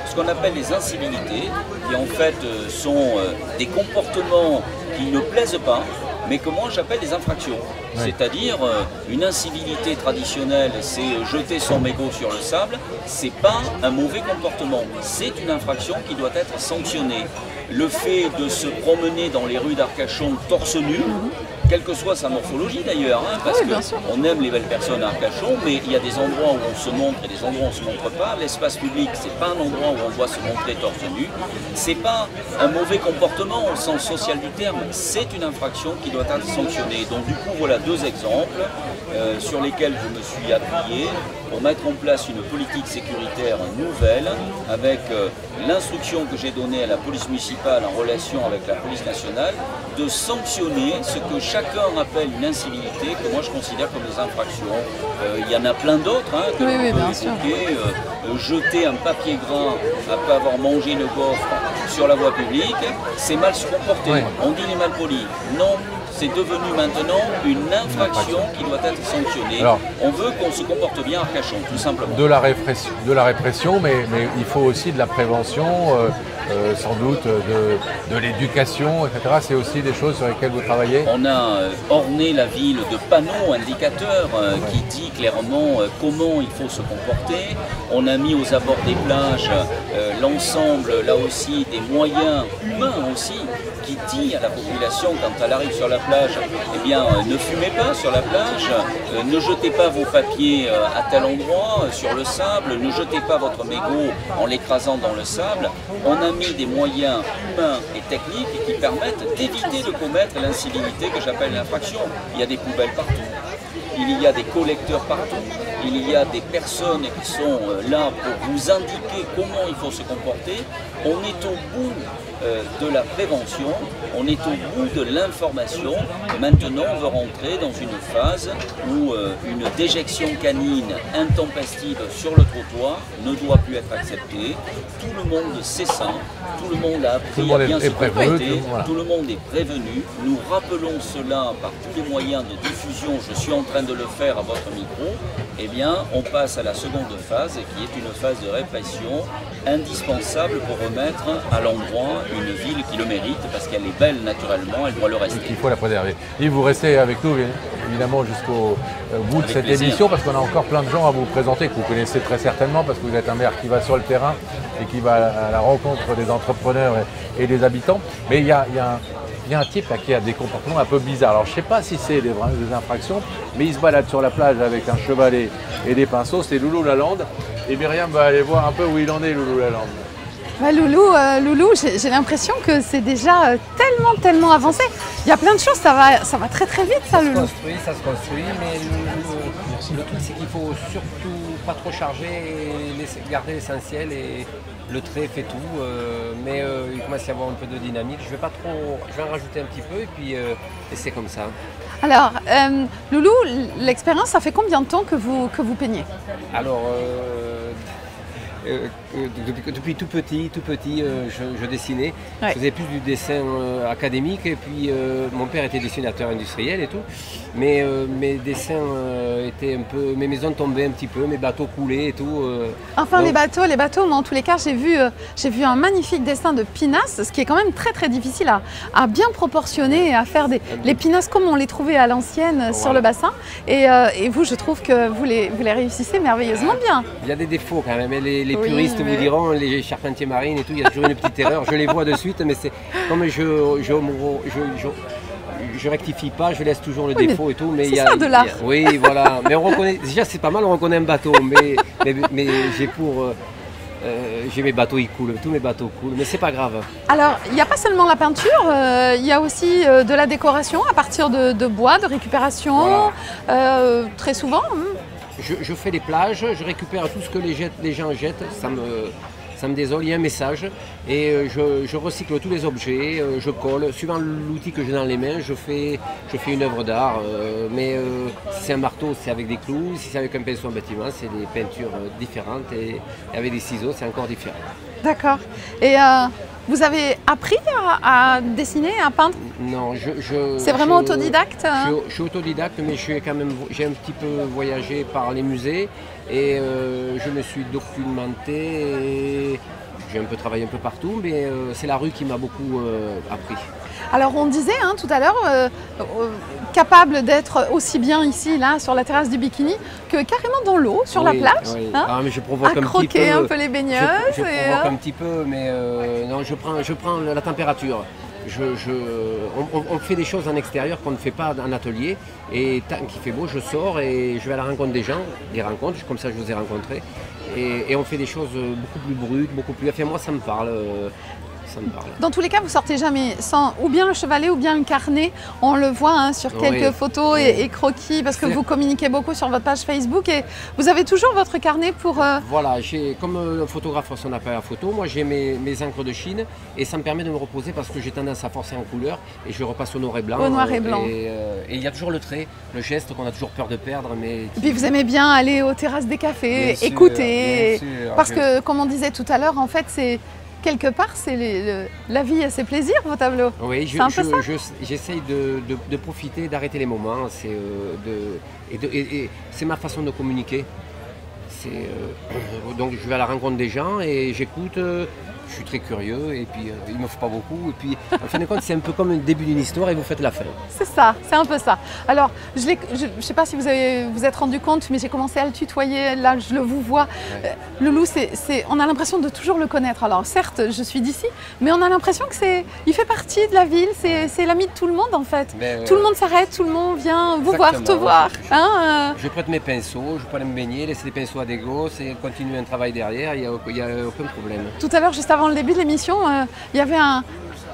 ce qu'on appelle les incivilités, qui en fait sont des comportements qui ne plaisent pas, mais que moi j'appelle des infractions. Oui. C'est-à-dire une incivilité traditionnelle, c'est jeter son mégot sur le sable, c'est pas un mauvais comportement, c'est une infraction qui doit être sanctionnée. Le fait de se promener dans les rues d'Arcachon torse nu, quelle que soit sa morphologie d'ailleurs, parce qu'on aime les belles personnes à Arcachon, mais il y a des endroits où on se montre et des endroits où on ne se montre pas. L'espace public, c'est pas un endroit où on doit se montrer torse nu. C'est pas un mauvais comportement au sens social du terme, c'est une infraction qui doit être sanctionnée. Donc du coup, voilà deux exemples sur lesquels je me suis appuyé pour mettre en place une politique sécuritaire nouvelle avec l'instruction que j'ai donnée à la police municipale en relation avec la police nationale de sanctionner ce que chacun appelle une incivilité que moi je considère comme des infractions. Il y en a plein d'autres que l'on peut évoquer. Jeter un papier gras après avoir mangé une gaufre sur la voie publique, c'est mal se comporter. Oui. On dit les malpolis. Non. C'est devenu maintenant une infraction qui doit être sanctionnée. Alors, on veut qu'on se comporte bien à Arcachon, tout simplement. De la répression, mais il faut aussi de la prévention, sans doute de l'éducation, etc. C'est aussi des choses sur lesquelles vous travaillez. On a orné la ville de panneaux indicateurs qui dit clairement comment il faut se comporter. On a mis aux abords des plages l'ensemble, là aussi, des moyens humains aussi, qui dit à la population quand elle arrive sur la plage, eh bien ne fumez pas sur la plage, ne jetez pas vos papiers à tel endroit, sur le sable, ne jetez pas votre mégot en l'écrasant dans le sable. On a mis des moyens humains et techniques qui permettent d'éviter de commettre l'incivilité que j'appelle l'infraction. Il y a des poubelles partout. Il y a des collecteurs partout, il y a des personnes qui sont là pour vous indiquer comment il faut se comporter. On est au bout de la prévention, on est au bout de l'information. Maintenant, on veut rentrer dans une phase où une déjection canine intempestive sur le trottoir ne doit plus être acceptée. Tout le monde sait ça, tout le monde a appris à bien se comporter, tout le monde est prévenu. Nous rappelons cela par tous les moyens de diffusion. Je suis en train de le faire à votre micro. Eh bien, on passe à la seconde phase, qui est une phase de répression indispensable pour remettre à l'endroit une ville qui le mérite, parce qu'elle est belle naturellement, elle doit le rester. Il faut la préserver. Et vous restez avec nous, évidemment, jusqu'au bout de cette émission, parce qu'on a encore plein de gens à vous présenter, que vous connaissez très certainement, parce que vous êtes un maire qui va sur le terrain et qui va à la rencontre des entrepreneurs et des habitants. Mais il y a un type là, qui a des comportements un peu bizarres. Alors je ne sais pas si c'est des infractions, mais il se balade sur la plage avec un chevalet et des pinceaux, c'est Loulou Lalande. Et Myriam va aller voir un peu où il en est, Loulou Lalande. Bah, Loulou, j'ai l'impression que c'est déjà tellement avancé. Il y a plein de choses, ça va très vite ça, Loulou. Ça se construit, mais le truc c'est qu'il faut surtout pas trop charger et garder l'essentiel et le trait fait tout. Mais il commence à y avoir un peu de dynamique. Je vais en rajouter un petit peu et puis et c'est comme ça. Alors, Loulou, l'expérience, ça fait combien de temps que vous peignez? Alors, depuis tout petit, je dessinais. Ouais. Je faisais plus du dessin académique et puis mon père était dessinateur industriel et tout. Mais mes dessins étaient un peu... Mes maisons tombaient un petit peu, mes bateaux coulaient et tout. Enfin, donc... les bateaux, mais en tous les cas, j'ai vu un magnifique dessin de pinasses, ce qui est quand même très difficile à bien proportionner et à faire les pinasses comme on les trouvait à l'ancienne sur le bassin. Et vous, je trouve que vous les réussissez merveilleusement bien. Il y a des défauts quand même. Les puristes vous diront, les charpentiers marines et tout, il y a toujours une petite erreur. Je les vois de suite, mais c'est comme je rectifie pas, je laisse toujours le défaut et tout. Mais c'est ça de l'art. Oui, voilà. Mais on reconnaît, déjà c'est pas mal, on reconnaît un bateau. Mais j'ai mes bateaux, ils coulent, tous mes bateaux coulent, mais c'est pas grave. Alors, il n'y a pas seulement la peinture, il y a aussi de la décoration à partir de bois, de récupération, voilà. Très souvent. Je fais les plages, je récupère tout ce que les gens jettent, ça me désole, il y a un message et je recycle tous les objets, je colle, suivant l'outil que j'ai dans les mains, je fais une œuvre d'art, mais si c'est un marteau, c'est avec des clous, si c'est avec un pinceau en bâtiment, c'est des peintures différentes et avec des ciseaux, c'est encore différent. D'accord. Et vous avez appris à dessiner, à peindre? Non, c'est vraiment autodidacte? Je suis autodidacte, mais j'ai un petit peu voyagé par les musées et je me suis documenté et j'ai un peu travaillé un peu partout, mais c'est la rue qui m'a beaucoup appris. Alors on disait tout à l'heure, capable d'être aussi bien ici, là, sur la terrasse du Bikini, que carrément dans l'eau, sur la plage, oui. Mais je provoque à croquer un peu les baigneuses. Je provoque un petit peu, mais non, je prends la température. On fait des choses en extérieur qu'on ne fait pas en atelier, et tant qu'il fait beau, je sors et je vais à la rencontre des gens, des rencontres, comme ça je vous ai rencontrés, et on fait des choses beaucoup plus brutes, beaucoup plus... Enfin, moi ça me parle. Dans tous les cas, vous sortez jamais sans ou bien le chevalet ou bien le carnet. On le voit sur quelques photos et croquis parce que vous communiquez beaucoup sur votre page Facebook et vous avez toujours votre carnet pour... Voilà, comme le photographe son appareil à photo, moi j'ai mes encres de Chine et ça me permet de me reposer parce que j'ai tendance à forcer en couleur et je repasse au noir et blanc. Au noir et blanc. Et il y a toujours le trait, le geste qu'on a toujours peur de perdre. Mais et puis vous aimez bien aller aux terrasses des cafés, écouter. Parce que comme on disait tout à l'heure, en fait c'est... Quelque part, c'est la vie et ses plaisirs, vos tableaux. Oui, j'essaye de profiter, d'arrêter les moments. C'est ma façon de communiquer. Donc je vais à la rencontre des gens et j'écoute. Je suis très curieux et puis il ne me faut pas beaucoup. Et puis en fin de compte, c'est un peu comme le début d'une histoire et vous faites la fin. C'est ça, c'est un peu ça. Alors, je ne sais pas si vous êtes rendu compte, mais j'ai commencé à le tutoyer. Là, je le vous vois. Ouais. Loulou, on a l'impression de toujours le connaître. Alors certes, je suis d'ici, mais on a l'impression qu'il fait partie de la ville. C'est l'ami de tout le monde en fait. Tout le monde s'arrête, tout le monde vient vous voir, te voir. Je prête mes pinceaux, je peux aller me baigner, laisser les pinceaux à des gosses et continuer un travail derrière. Il n'y a aucun problème. Tout à l'heure, juste avant le début de l'émission, il y avait un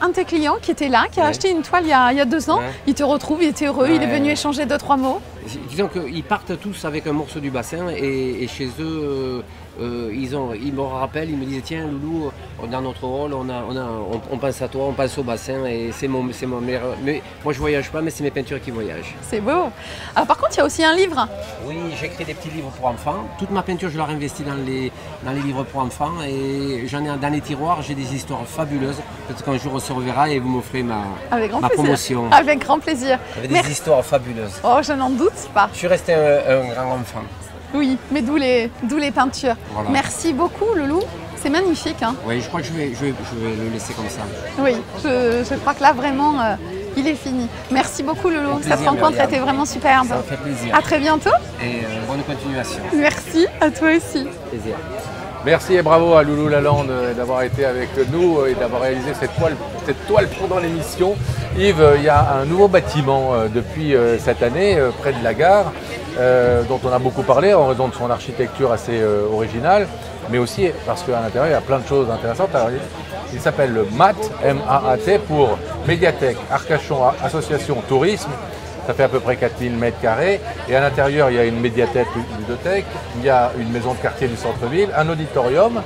de tes clients qui était là, qui a acheté une toile il y a 2 ans. Il te retrouve, il était heureux, il est venu échanger 2-3 mots. Disons qu'ils partent tous avec un morceau du bassin et chez eux, ils me rappellent, ils me disent tiens Loulou, dans notre rôle, on pense à toi, on pense au bassin et c'est mon meilleur. Mais moi je voyage pas, mais c'est mes peintures qui voyagent. C'est beau. Alors, par contre, il y a aussi un livre. Oui, j'écris des petits livres pour enfants. Toute ma peinture, je l'ai réinvestie dans les livres pour enfants et j'en ai dans les tiroirs, j'ai des histours fabuleuses. Peut-être qu'un jour on se reverra et vous m'offrez ma promotion. Avec grand plaisir. Avec des histoires fabuleuses. Oh, je n'en doute pas. Je suis resté un grand enfant. Oui, mais d'où les peintures. Voilà. Merci beaucoup, Loulou. C'est magnifique. Oui, je crois que je vais le laisser comme ça. Oui, je crois que là, vraiment, il est fini. Merci beaucoup, Loulou. Cette rencontre a été vraiment superbe. Ça me fait plaisir. À très bientôt. Et bonne continuation. Merci, à toi aussi. Plaisir. Merci et bravo à Loulou Lalande d'avoir été avec nous et d'avoir réalisé cette toile pendant l'émission. Yves, il y a un nouveau bâtiment depuis cette année près de la gare. dont on a beaucoup parlé en raison de son architecture assez originale, mais aussi parce qu'à l'intérieur il y a plein de choses intéressantes. Alors, il s'appelle le MAT, M-A-A-T, pour Médiathèque, Arcachon, Association, Tourisme. Ça fait à peu près 4000 m². Et à l'intérieur, il y a une médiathèque, une bibliothèque, il y a une maison de quartier du centre-ville, un auditorium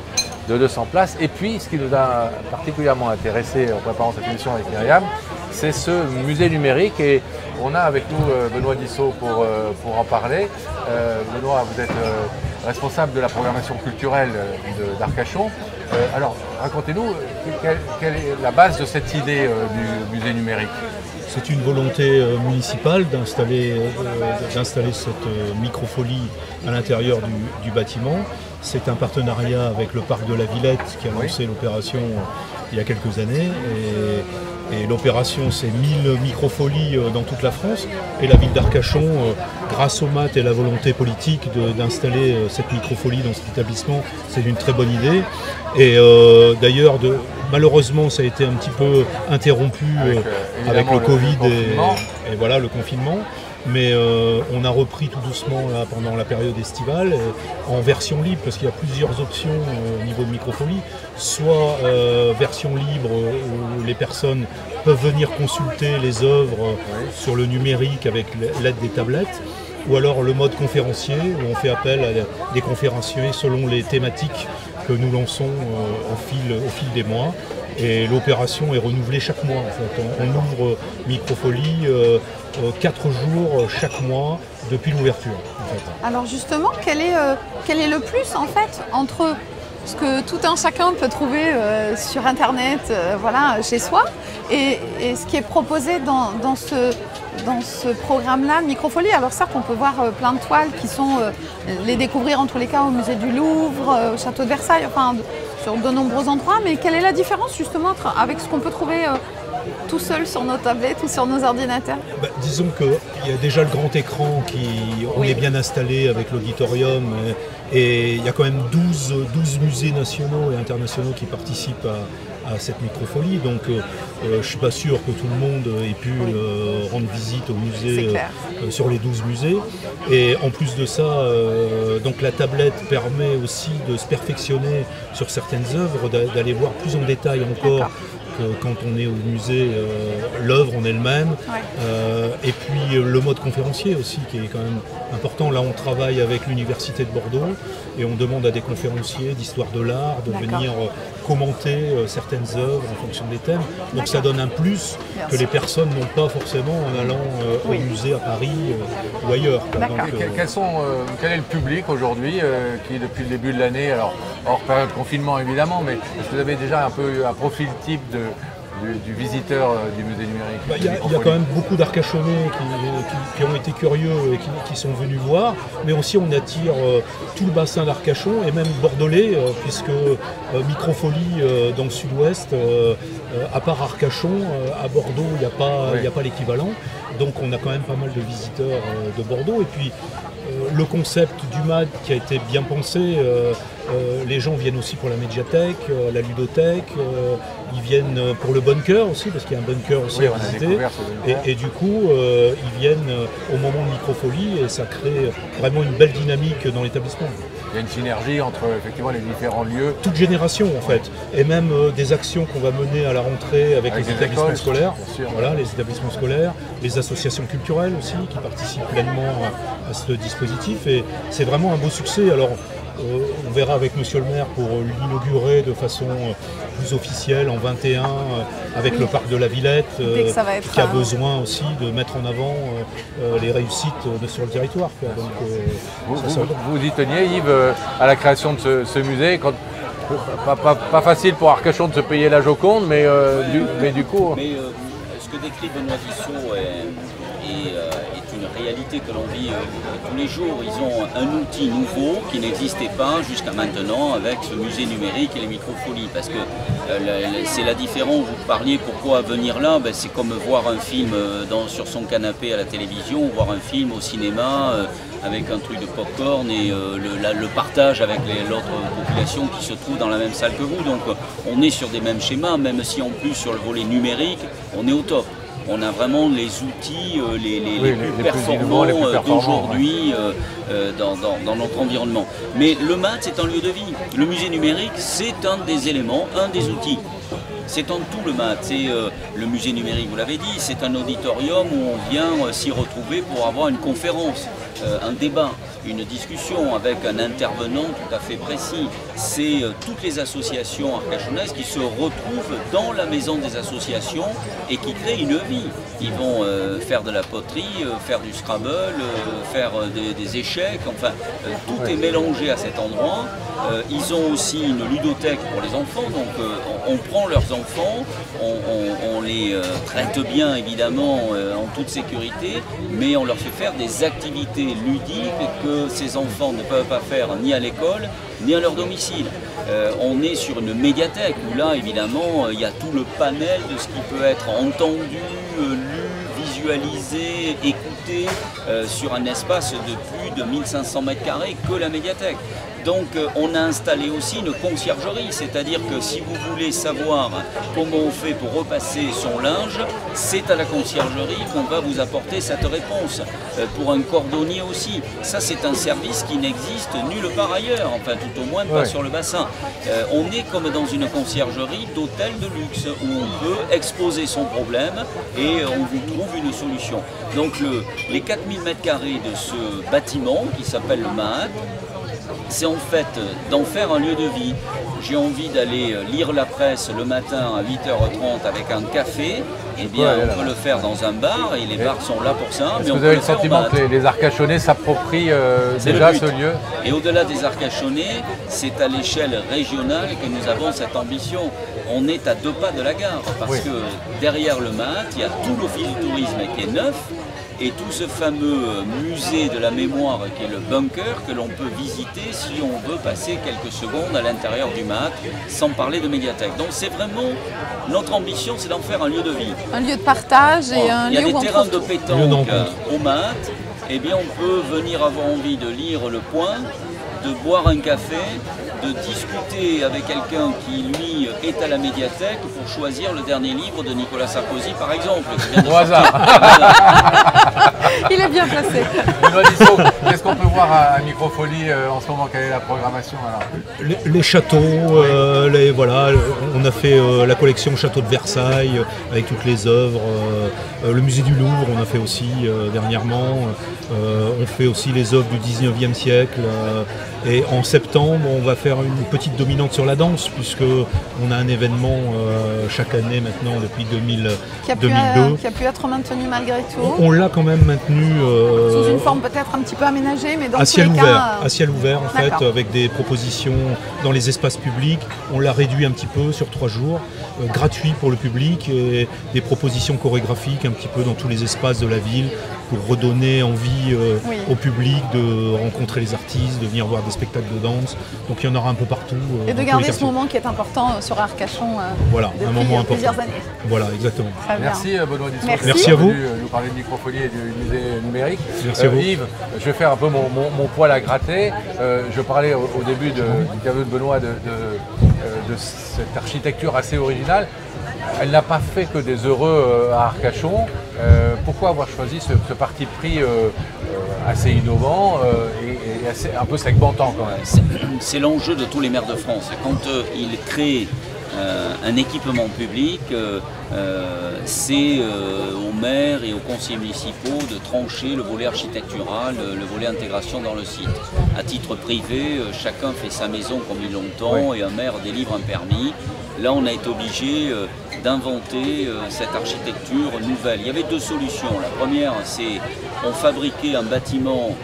de 200 places. Et puis, ce qui nous a particulièrement intéressé en préparant cette émission avec Myriam, c'est ce musée numérique. Et on a avec nous Benoît Dissot pour en parler. Benoît, vous êtes responsable de la programmation culturelle d'Arcachon. Alors, racontez-nous, quelle est la base de cette idée du musée numérique? C'est une volonté municipale d'installer cette microfolie à l'intérieur du bâtiment. C'est un partenariat avec le parc de la Villette qui a lancé l'opération il y a quelques années. Et l'opération, c'est 1000 microfolies dans toute la France. Et la ville d'Arcachon, grâce au MAT et la volonté politique d'installer cette microfolie dans cet établissement, c'est une très bonne idée. Et d'ailleurs, malheureusement, ça a été un petit peu interrompu avec le Covid et voilà, le confinement. Mais on a repris tout doucement là, pendant la période estivale en version libre, parce qu'il y a plusieurs options au niveau de microfolie. Soit version libre où les personnes peuvent venir consulter les œuvres sur le numérique avec l'aide des tablettes, ou alors le mode conférencier où on fait appel à des conférenciers selon les thématiques que nous lançons au fil des mois. Et l'opération est renouvelée chaque mois. En fait. On ouvre Microfolie 4 jours chaque mois depuis l'ouverture. En fait. Alors justement, quel est le plus en fait entre ce que tout un chacun peut trouver sur Internet, voilà, chez soi, et ce qui est proposé dans ce programme-là, Microfolie? Alors certes, on peut voir plein de toiles qui sont les découvrir en tous les cas au musée du Louvre, au château de Versailles, enfin sur de nombreux endroits, mais quelle est la différence justement avec ce qu'on peut trouver tout seul sur nos tablettes ou sur nos ordinateurs? Disons qu'il y a déjà le grand écran on est bien installé avec l'auditorium et il y a quand même 12 musées nationaux et internationaux qui participent à cette microfolie, donc je ne suis pas sûr que tout le monde ait pu rendre visite au musée sur les 12 musées. Et en plus de ça, donc la tablette permet aussi de se perfectionner sur certaines œuvres, d'aller voir plus en détail encore quand on est au musée, l'œuvre en elle-même. Et puis le mode conférencier aussi qui est quand même important. Là on travaille avec l'Université de Bordeaux et on demande à des conférenciers d'histoire de l'art de venir commenter certaines œuvres en fonction des thèmes. Donc ça donne un plus que les personnes n'ont pas forcément en allant au musée à Paris ou ailleurs. Quel est le public aujourd'hui qui depuis le début de l'année, alors hors période de confinement évidemment, mais est-ce que vous avez déjà un peu un profil type du visiteur du musée numérique? Il y a quand même beaucoup d'Arcachonnais qui ont été curieux et qui sont venus voir, mais aussi on attire tout le bassin d'Arcachon et même bordelais, puisque Microfolie dans le sud-ouest, à part Arcachon, à Bordeaux il n'y a pas l'équivalent, donc on a quand même pas mal de visiteurs de Bordeaux. Et puis le concept du MAD qui a été bien pensé, les gens viennent aussi pour la médiathèque, la ludothèque, ils viennent pour le bunker aussi, parce qu'il y a un bunker aussi à visiter. Et du coup, ils viennent au moment de Microfolie et ça crée vraiment une belle dynamique dans l'établissement. Il y a une synergie entre effectivement les différents lieux. Toute génération en fait, et même des actions qu'on va mener à la rentrée avec les établissements scolaires. Voilà, les établissements scolaires, les associations culturelles aussi qui participent pleinement à ce dispositif. Et c'est vraiment un beau succès. Alors, on verra avec Monsieur le maire pour l'inaugurer de façon plus officielle en 21 avec le parc de la Villette qui a besoin aussi de mettre en avant les réussites sur le territoire. Donc, vous y teniez Yves à la création de ce musée pas facile pour Arcachon de se payer la Joconde, mais du coup... Mais ce que décrit Benoît Dissot est une réalité que l'on vit tous les jours. Ils ont un outil nouveau qui n'existait pas jusqu'à maintenant avec ce musée numérique et les microfolies. Parce que c'est la différence, vous parliez, pourquoi venir là, c'est comme voir un film sur son canapé à la télévision, ou voir un film au cinéma avec un truc de popcorn et le partage avec l'autre population qui se trouve dans la même salle que vous. Donc on est sur des mêmes schémas, même si en plus sur le volet numérique, on est au top. on a vraiment les outils les plus performants d'aujourd'hui dans notre environnement. Mais le MAT, c'est un lieu de vie. Le musée numérique, c'est un des éléments, un des outils. C'est en tout le MAT. Le musée numérique, vous l'avez dit, c'est un auditorium où on vient s'y retrouver pour avoir une conférence, un débat, une discussion avec un intervenant tout à fait précis. C'est toutes les associations arcachonnaises qui se retrouvent dans la maison des associations et qui créent une vie. Ils vont faire de la poterie, faire du Scrabble, faire des échecs, enfin tout est mélangé à cet endroit. Ils ont aussi une ludothèque pour les enfants, donc on prend leurs enfants, on les traite bien évidemment en toute sécurité, mais on leur fait faire des activités ludiques que ces enfants ne peuvent pas faire ni à l'école, ni à leur domicile. On est sur une médiathèque où là évidemment il y a tout le panel de ce qui peut être entendu, lu, visualisé, écouté sur un espace de plus de 1500 m² que la médiathèque. Donc on a installé aussi une conciergerie, c'est-à-dire que si vous voulez savoir comment on fait pour repasser son linge, c'est à la conciergerie qu'on va vous apporter cette réponse. Pour un cordonnier aussi, ça c'est un service qui n'existe nulle part ailleurs, enfin tout au moins pas sur le bassin. On est comme dans une conciergerie d'hôtel de luxe où on peut exposer son problème et on vous trouve une solution. Donc les 4000 m² de ce bâtiment qui s'appelle le MAT, c'est en fait d'en faire un lieu de vie. J'ai envie d'aller lire la presse le matin à 8h30 avec un café, eh bien on peut le faire dans un bar et les bars sont là pour ça. Est-ce que vous avez le sentiment que les Arcachonnais s'approprient déjà ce lieu? Et au-delà des Arcachonnais, c'est à l'échelle régionale que nous avons cette ambition. On est à 2 pas de la gare parce que derrière le MAT, il y a tout l'office du tourisme qui est neuf. Et tout ce fameux musée de la mémoire qui est le bunker que l'on peut visiter si on veut passer quelques secondes à l'intérieur du MAT, sans parler de médiathèque. Donc c'est vraiment, notre ambition, c'est d'en faire un lieu de vie. Un lieu de partage et un lieu où on trouve. Il y a des terrains de pétanque au MAT, eh bien on peut venir avoir envie de lire Le Point, de boire un café, de discuter avec quelqu'un qui, lui, est à la médiathèque pour choisir le dernier livre de Nicolas Sarkozy, par exemple. Au hasard. Il est bien placé. Qu'est-ce qu'on peut voir à Microfolie en ce moment? Quelle est la programmation alors? Les châteaux, voilà, on a fait la collection Château de Versailles avec toutes les œuvres. Le musée du Louvre, on a fait aussi dernièrement. On fait aussi les œuvres du 19e siècle. Et en septembre, on va faire une petite dominante sur la danse, puisqu'on a un événement chaque année maintenant depuis 2002. Qui a pu être maintenu malgré tout. On l'a quand même maintenu. Sous une forme peut-être un petit peu aménagée, mais dans à ciel tous les ouvert, cas, à ciel ouvert en fait, avec des propositions dans les espaces publics. On l'a réduit un petit peu sur 3 jours, gratuit pour le public, et des propositions chorégraphiques un petit peu dans tous les espaces de la ville pour redonner envie au public de rencontrer les artistes, de venir voir des spectacles de danse. Donc il y en aura un peu partout. Et de garder ce moment qui est important sur Arcachon voilà, depuis un moment plusieurs important. années. Voilà, exactement. Merci Benoît Dissot. Merci à vous. Nous parler de Microfolie et du musée numérique. Merci à vous. Yves, je vais faire un peu mon poil à gratter. Je parlais au début du interview de Benoît de cette architecture assez originale. Elle n'a pas fait que des heureux à Arcachon. Pourquoi avoir choisi ce parti pris assez innovant et assez, un peu segmentant quand même? C'est l'enjeu de tous les maires de France. Quand ils créent un équipement public, c'est aux maires et aux conseillers municipaux de trancher le volet architectural, le volet intégration dans le site. À titre privé, chacun fait sa maison comme il l'entend et un maire délivre un permis. Là, on a été obligé d'inventer cette architecture nouvelle. Il y avait 2 solutions. La première, c'est on fabriquait un bâtiment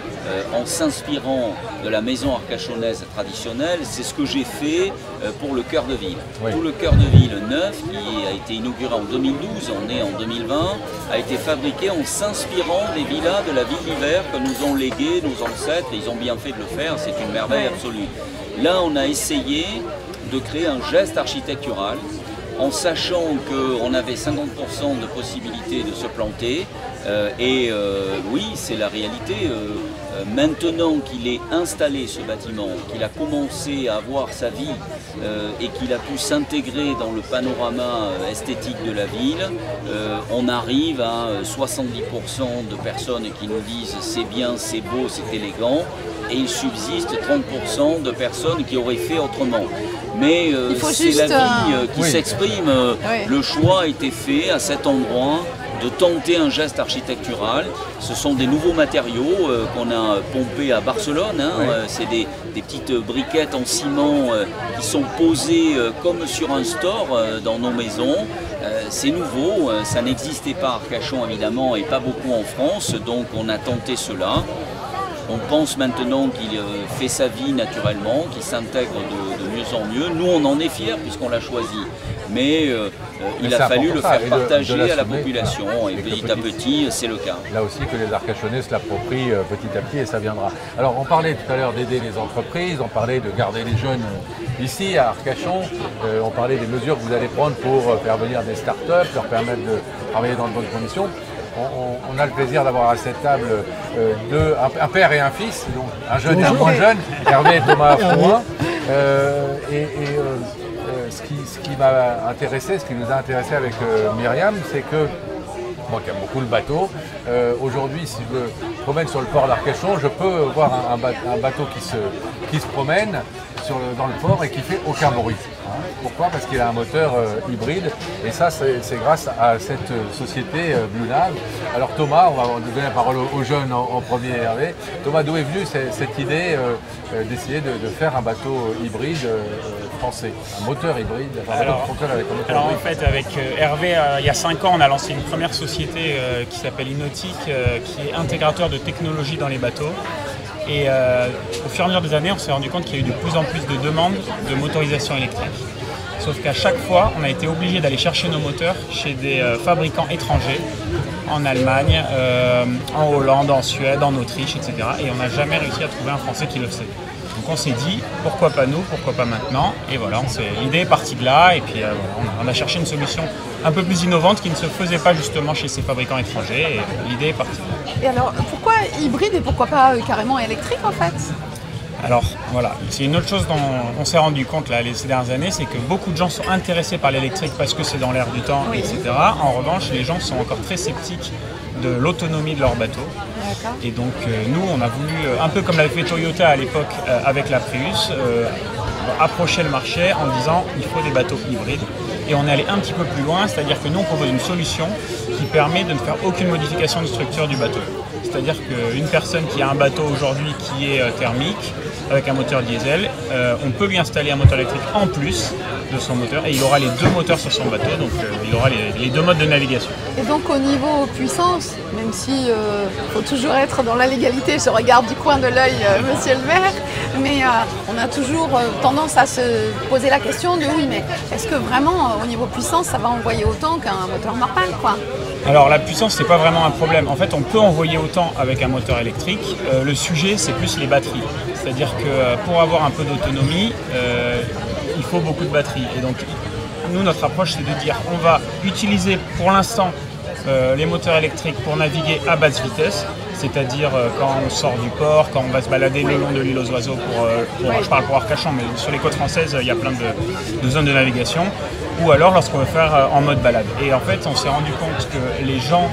en s'inspirant de la maison arcachonnaise traditionnelle. C'est ce que j'ai fait pour le cœur de ville. Tout le cœur de ville neuf, qui a été inauguré en 2012, on est en 2020, a été fabriqué en s'inspirant des villas de la ville d'hiver que nous ont légués nos ancêtres. Ils ont bien fait de le faire, c'est une merveille absolue. Là, on a essayé de créer un geste architectural en sachant qu'on avait 50% de possibilité de se planter. Oui, c'est la réalité. Maintenant qu'il est installé ce bâtiment, qu'il a commencé à avoir sa vie et qu'il a pu s'intégrer dans le panorama esthétique de la ville, on arrive à 70% de personnes qui nous disent c'est bien, c'est beau, c'est élégant, et il subsiste 30% de personnes qui auraient fait autrement. Mais c'est la vie qui s'exprime. Le choix a été fait à cet endroit de tenter un geste architectural. Ce sont des nouveaux matériaux qu'on a pompés à Barcelone. C'est des petites briquettes en ciment qui sont posées comme sur un store dans nos maisons. C'est nouveau, ça n'existait pas à Arcachon évidemment et pas beaucoup en France, donc on a tenté cela. On pense maintenant qu'il fait sa vie naturellement, qu'il s'intègre de mieux en mieux. Nous, on en est fiers puisqu'on l'a choisi. Mais il a fallu le faire partager à la population. Et petit à petit, c'est le cas. Là aussi que les Arcachonnais se l'approprient petit à petit et ça viendra. Alors, on parlait tout à l'heure d'aider les entreprises, on parlait de garder les jeunes ici à Arcachon. On parlait des mesures que vous allez prendre pour faire venir des start-up, leur permettre de travailler dans de bonnes conditions. On a le plaisir d'avoir à cette table un père et un fils, donc un jeune et un moins jeune, Hervé et Thomas Frouin. Ce qui m'a intéressé, ce qui nous a intéressé avec Myriam, c'est que moi qui aime beaucoup le bateau, aujourd'hui si je me promène sur le port d'Arcachon, je peux voir un bateau qui se promène dans le port et qui fait aucun bruit. Pourquoi? Parce qu'il a un moteur hybride et ça c'est grâce à cette société Blue Nav. Alors Thomas, on va donner la parole aux jeunes en premier, Hervé. Thomas, d'où est venue cette idée d'essayer de faire un bateau hybride français, un moteur hybride, alors en fait avec Hervé, il y a 5 ans, on a lancé une première société qui s'appelle Inautique, qui est intégrateur de technologie dans les bateaux. Et au fur et à mesure des années, on s'est rendu compte qu'il y a eu de plus en plus de demandes de motorisation électrique. Sauf qu'à chaque fois, on a été obligé d'aller chercher nos moteurs chez des fabricants étrangers, en Allemagne, en Hollande, en Suède, en Autriche, etc. Et on n'a jamais réussi à trouver un Français qui le faisait. Donc on s'est dit, pourquoi pas nous, pourquoi pas maintenant? Et voilà, l'idée est partie de là, et puis on a cherché une solution un peu plus innovante qui ne se faisait pas justement chez ces fabricants étrangers, et l'idée est partie de là. Et alors, pourquoi hybride et pourquoi pas carrément électrique en fait? Alors voilà, c'est une autre chose dont on s'est rendu compte là, ces dernières années, c'est que beaucoup de gens sont intéressés par l'électrique parce que c'est dans l'air du temps, etc. En revanche, les gens sont encore très sceptiques de l'autonomie de leur bateau. Et donc nous, on a voulu, un peu comme l'avait fait Toyota à l'époque avec la Prius, approcher le marché en disant il faut des bateaux hybrides. Et on est allé un petit peu plus loin, c'est-à-dire que nous on propose une solution qui permet de ne faire aucune modification de structure du bateau. C'est-à-dire qu'une personne qui a un bateau aujourd'hui qui est thermique, avec un moteur diesel, on peut lui installer un moteur électrique en plus de son moteur et il aura les deux moteurs sur son bateau, donc il aura les deux modes de navigation. Et donc au niveau puissance, même si faut toujours être dans la légalité, je regarde du coin de l'œil monsieur le maire, mais on a toujours tendance à se poser la question de oui, mais est-ce que vraiment au niveau puissance ça va envoyer autant qu'un moteur normal quoi? Alors la puissance c'est pas vraiment un problème, en fait on peut envoyer autant avec un moteur électrique, le sujet c'est plus les batteries, c'est-à-dire que pour avoir un peu d'autonomie, il faut beaucoup de batteries. Et donc nous notre approche c'est de dire on va utiliser pour l'instant les moteurs électriques pour naviguer à basse vitesse, c'est-à-dire quand on sort du port, quand on va se balader le long de l'île aux oiseaux, je parle pour Arcachon, mais sur les côtes françaises il y a plein de zones de navigation, ou alors lorsqu'on veut faire en mode balade. Et en fait on s'est rendu compte que les gens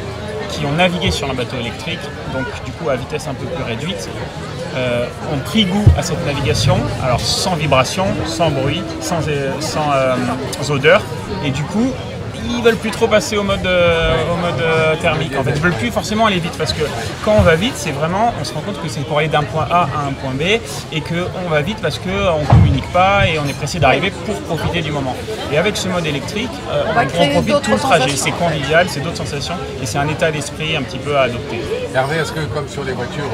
qui ont navigué sur un bateau électrique, donc du coup à vitesse un peu plus réduite, ont pris goût à cette navigation, alors sans vibration, sans bruit, sans odeur, et du coup ils veulent plus trop passer au mode thermique. En fait, ils veulent plus forcément aller vite parce que quand on va vite, c'est vraiment, on se rend compte que c'est pour aller d'un point A à un point B et qu'on va vite parce qu'on ne communique pas et on est pressé d'arriver pour profiter du moment. Et avec ce mode électrique, on profite tout le trajet. C'est convivial, c'est d'autres sensations et c'est un état d'esprit un petit peu à adopter. Hervé, est-ce que comme sur les voitures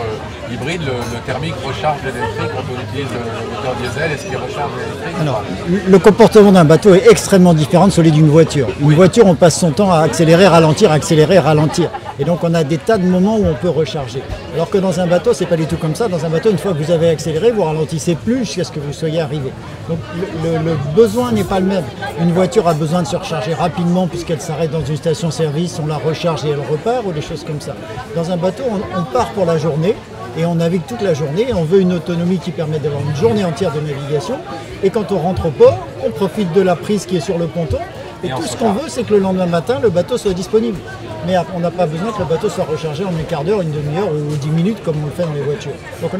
hybrides, le thermique recharge l'électrique quand on utilise le moteur diesel? Est-ce qu'il recharge l'électrique? Alors, le comportement d'un bateau est extrêmement différent de celui d'une voiture. Une voiture, on passe son temps à accélérer, ralentir, accélérer, ralentir. Et donc on a des tas de moments où on peut recharger. Alors que dans un bateau, c'est pas du tout comme ça. Dans un bateau, une fois que vous avez accéléré, vous ralentissez plus jusqu'à ce que vous soyez arrivé. Donc le besoin n'est pas le même. Une voiture a besoin de se recharger rapidement puisqu'elle s'arrête dans une station-service, on la recharge et elle repart ou des choses comme ça. Dans un bateau, on part pour la journée. et on navigue toute la journée. On veut une autonomie qui permet d'avoir une journée entière de navigation. Et quand on rentre au port, on profite de la prise qui est sur le ponton. Et tout ce qu'on veut, c'est que le lendemain matin, le bateau soit disponible. Mais on n'a pas besoin que le bateau soit rechargé en un quart d'heure, une demi-heure ou 10 minutes comme on le fait dans les voitures. Donc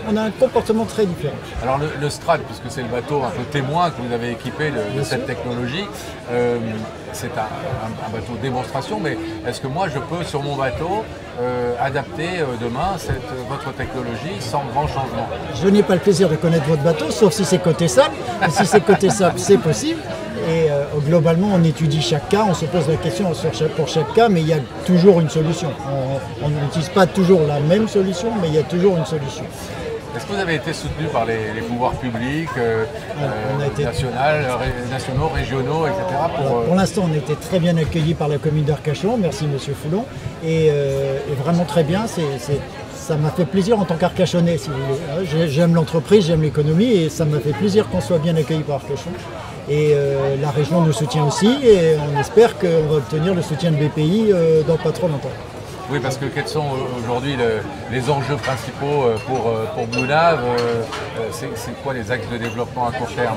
on a un comportement très différent. Alors le Strat, puisque c'est le bateau un peu témoin que vous avez équipé de cette technologie, c'est un bateau démonstration, mais est-ce que moi je peux sur mon bateau adapter demain votre technologie sans grand changement? Je n'ai pas le plaisir de connaître votre bateau, sauf si c'est côté sable. Et si c'est côté sable, c'est possible. Et globalement, on étudie chaque cas, on se pose la question pour chaque cas, mais il y a toujours une solution. On n'utilise pas toujours la même solution, mais il y a toujours une solution. Est-ce que vous avez été soutenu par les pouvoirs publics, nationaux, régionaux, etc. Pour l'instant, on a été très bien accueillis par la commune d'Arcachon, merci Monsieur Foulon, et vraiment très bien. Ça m'a fait plaisir en tant qu'Arcachonnais, si vous voulez. J'aime l'entreprise, j'aime l'économie, et ça m'a fait plaisir qu'on soit bien accueillis par Arcachon. Et la région nous soutient aussi, et on espère qu'on va obtenir le soutien de BPI dans pas trop longtemps. Oui, parce que quels sont aujourd'hui les enjeux principaux pour Blue Nav? C'est quoi les axes de développement à court terme?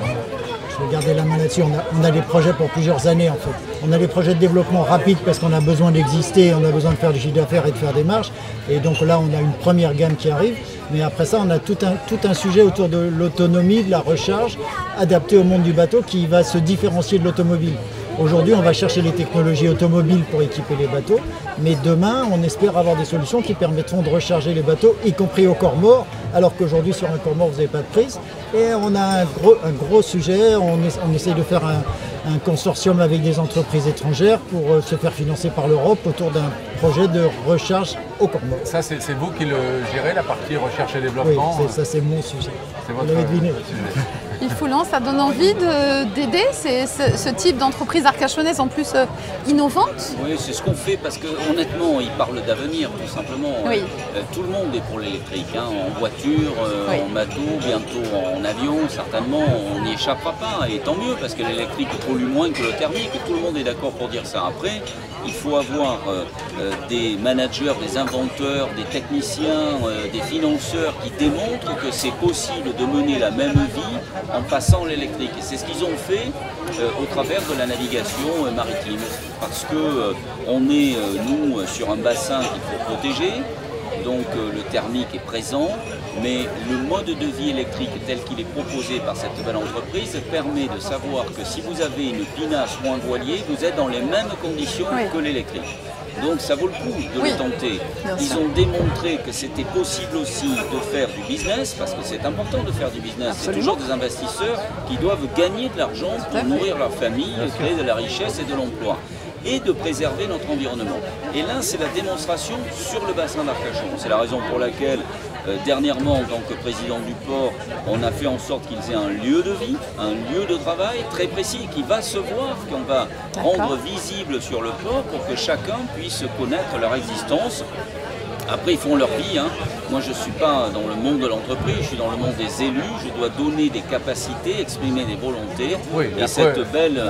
Je vais garder la main là-dessus. On a des projets pour plusieurs années en fait. On a des projets de développement rapide parce qu'on a besoin d'exister, on a besoin de faire du chiffre d'affaires et de faire des marges. Et donc là, on a une première gamme qui arrive. Mais après ça, on a tout un sujet autour de l'autonomie, de la recharge, adapté au monde du bateau qui va se différencier de l'automobile. Aujourd'hui, on va chercher les technologies automobiles pour équiper les bateaux, mais demain, on espère avoir des solutions qui permettront de recharger les bateaux, y compris au corps mort, alors qu'aujourd'hui, sur un corps mort, vous n'avez pas de prise. Et on a un gros sujet, on essaye de faire un consortium avec des entreprises étrangères pour se faire financer par l'Europe autour d'un projet de recharge au corps mort. Ça, c'est vous qui le gérez, la partie recherche et développement? Oui, ça c'est mon sujet. Vous l'avez deviné. Yves Foulon, ça donne envie d'aider ce type d'entreprise arcachonnaise en plus innovante? Oui, c'est ce qu'on fait parce que honnêtement, il parle d'avenir tout simplement. Oui. Tout le monde est pour l'électrique, hein, en voiture, en bateau, bientôt en avion, certainement, on n'y échappera pas. Et tant mieux parce que l'électrique pollue moins que le thermique, tout le monde est d'accord pour dire ça. Après, il faut avoir des managers, des inventeurs, des techniciens, des financeurs qui démontrent que c'est possible de mener la même vie en passant l'électrique. Et c'est ce qu'ils ont fait au travers de la navigation maritime. Parce que on est, nous, sur un bassin qu'il faut protéger, donc le thermique est présent, mais le mode de vie électrique tel qu'il est proposé par cette belle entreprise permet de savoir que si vous avez une pinasse ou un voilier, vous êtes dans les mêmes conditions que l'électrique. Donc ça vaut le coup de le tenter. Ils ont démontré que c'était possible aussi de faire du business, parce que c'est important de faire du business. C'est toujours des investisseurs qui doivent gagner de l'argent pour nourrir leur famille, créer de la richesse et de l'emploi, et de préserver notre environnement. Et là, c'est la démonstration sur le bassin d'Arcachon. C'est la raison pour laquelle, dernièrement, en tant que président du port, on a fait en sorte qu'ils aient un lieu de vie, un lieu de travail très précis, qui va se voir, qu'on va rendre visible sur le port pour que chacun puisse connaître leur existence. Après, ils font leur vie. Hein. Moi, je ne suis pas dans le monde de l'entreprise, je suis dans le monde des élus. Je dois donner des capacités, exprimer des volontés. Oui, et cette belle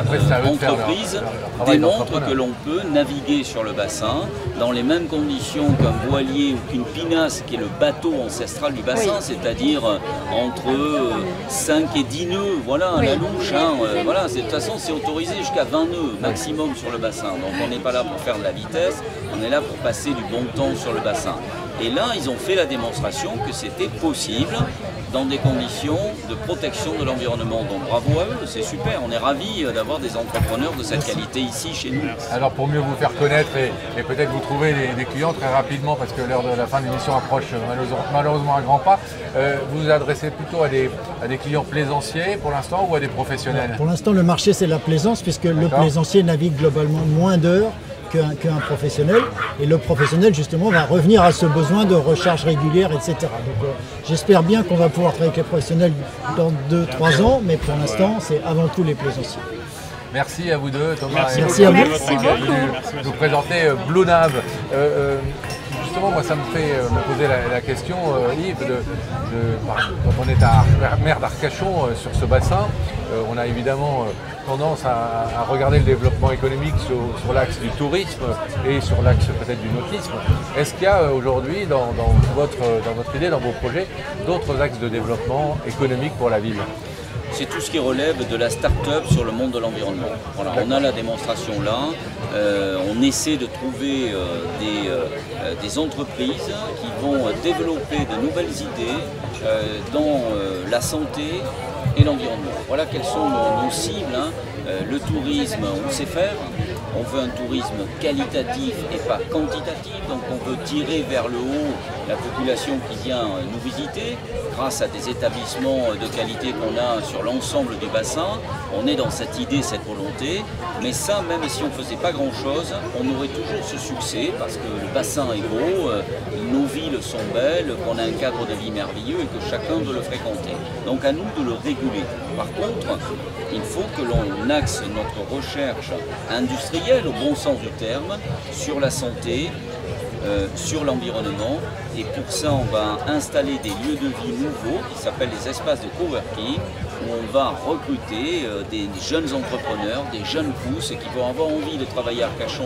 entreprise démontre que l'on peut naviguer sur le bassin dans les mêmes conditions qu'un voilier ou qu'une pinasse, qui est le bateau ancestral du bassin, c'est-à-dire entre 5 et 10 nœuds, voilà, la louche. Hein, voilà, de toute façon, c'est autorisé jusqu'à 20 nœuds maximum sur le bassin. Donc, on n'est pas là pour faire de la vitesse, on est là pour passer du bon temps sur le bassin. Et là, ils ont fait la démonstration que c'était possible dans des conditions de protection de l'environnement. Donc bravo à eux, c'est super. On est ravis d'avoir des entrepreneurs de cette qualité ici, chez nous. Alors pour mieux vous faire connaître et peut-être vous trouver des clients très rapidement, parce que l'heure de la fin de l'émission approche malheureusement à grands pas, vous vous adressez plutôt à des clients plaisanciers pour l'instant ou à des professionnels? Pour l'instant, le marché, c'est la plaisance, puisque le plaisancier navigue globalement moins d'heures qu'un professionnel, et le professionnel justement va revenir à ce besoin de recharge régulière, etc. Donc j'espère bien qu'on va pouvoir travailler avec les professionnels dans 2-3 ans, mais pour l'instant c'est avant tout les plaisanciers. Merci à vous deux, Thomas. Merci à vous. Merci beaucoup. De vous présenter Blue Nav. Justement, moi, ça me fait me poser la question, Yves, quand on est à mer d'Arcachon sur ce bassin, on a évidemment tendance à regarder le développement économique sur l'axe du tourisme et sur l'axe peut-être du nautisme. Est-ce qu'il y a aujourd'hui dans votre idée, dans vos projets, d'autres axes de développement économique pour la ville ? C'est tout ce qui relève de la start-up sur le monde de l'environnement. Voilà, on a la démonstration là, on essaie de trouver des entreprises qui vont développer de nouvelles idées dans la santé et l'environnement. Voilà quelles sont nos cibles. Le tourisme, on sait faire. On veut un tourisme qualitatif et pas quantitatif, donc on veut tirer vers le haut la population qui vient nous visiter grâce à des établissements de qualité qu'on a sur l'ensemble du bassin. On est dans cette idée, cette volonté, mais ça, même si on ne faisait pas grand-chose, on aurait toujours ce succès parce que le bassin est beau, nos villes sont belles, qu'on a un cadre de vie merveilleux et que chacun veut le fréquenter. Donc à nous de le réguler. Par contre, il faut que l'on axe notre recherche industrielle, au bon sens du terme, sur la santé, sur l'environnement. Et pour ça, on va installer des lieux de vie nouveaux qui s'appellent les espaces de coworking, où on va recruter des jeunes entrepreneurs, des jeunes pousses qui vont avoir envie de travailler à Arcachon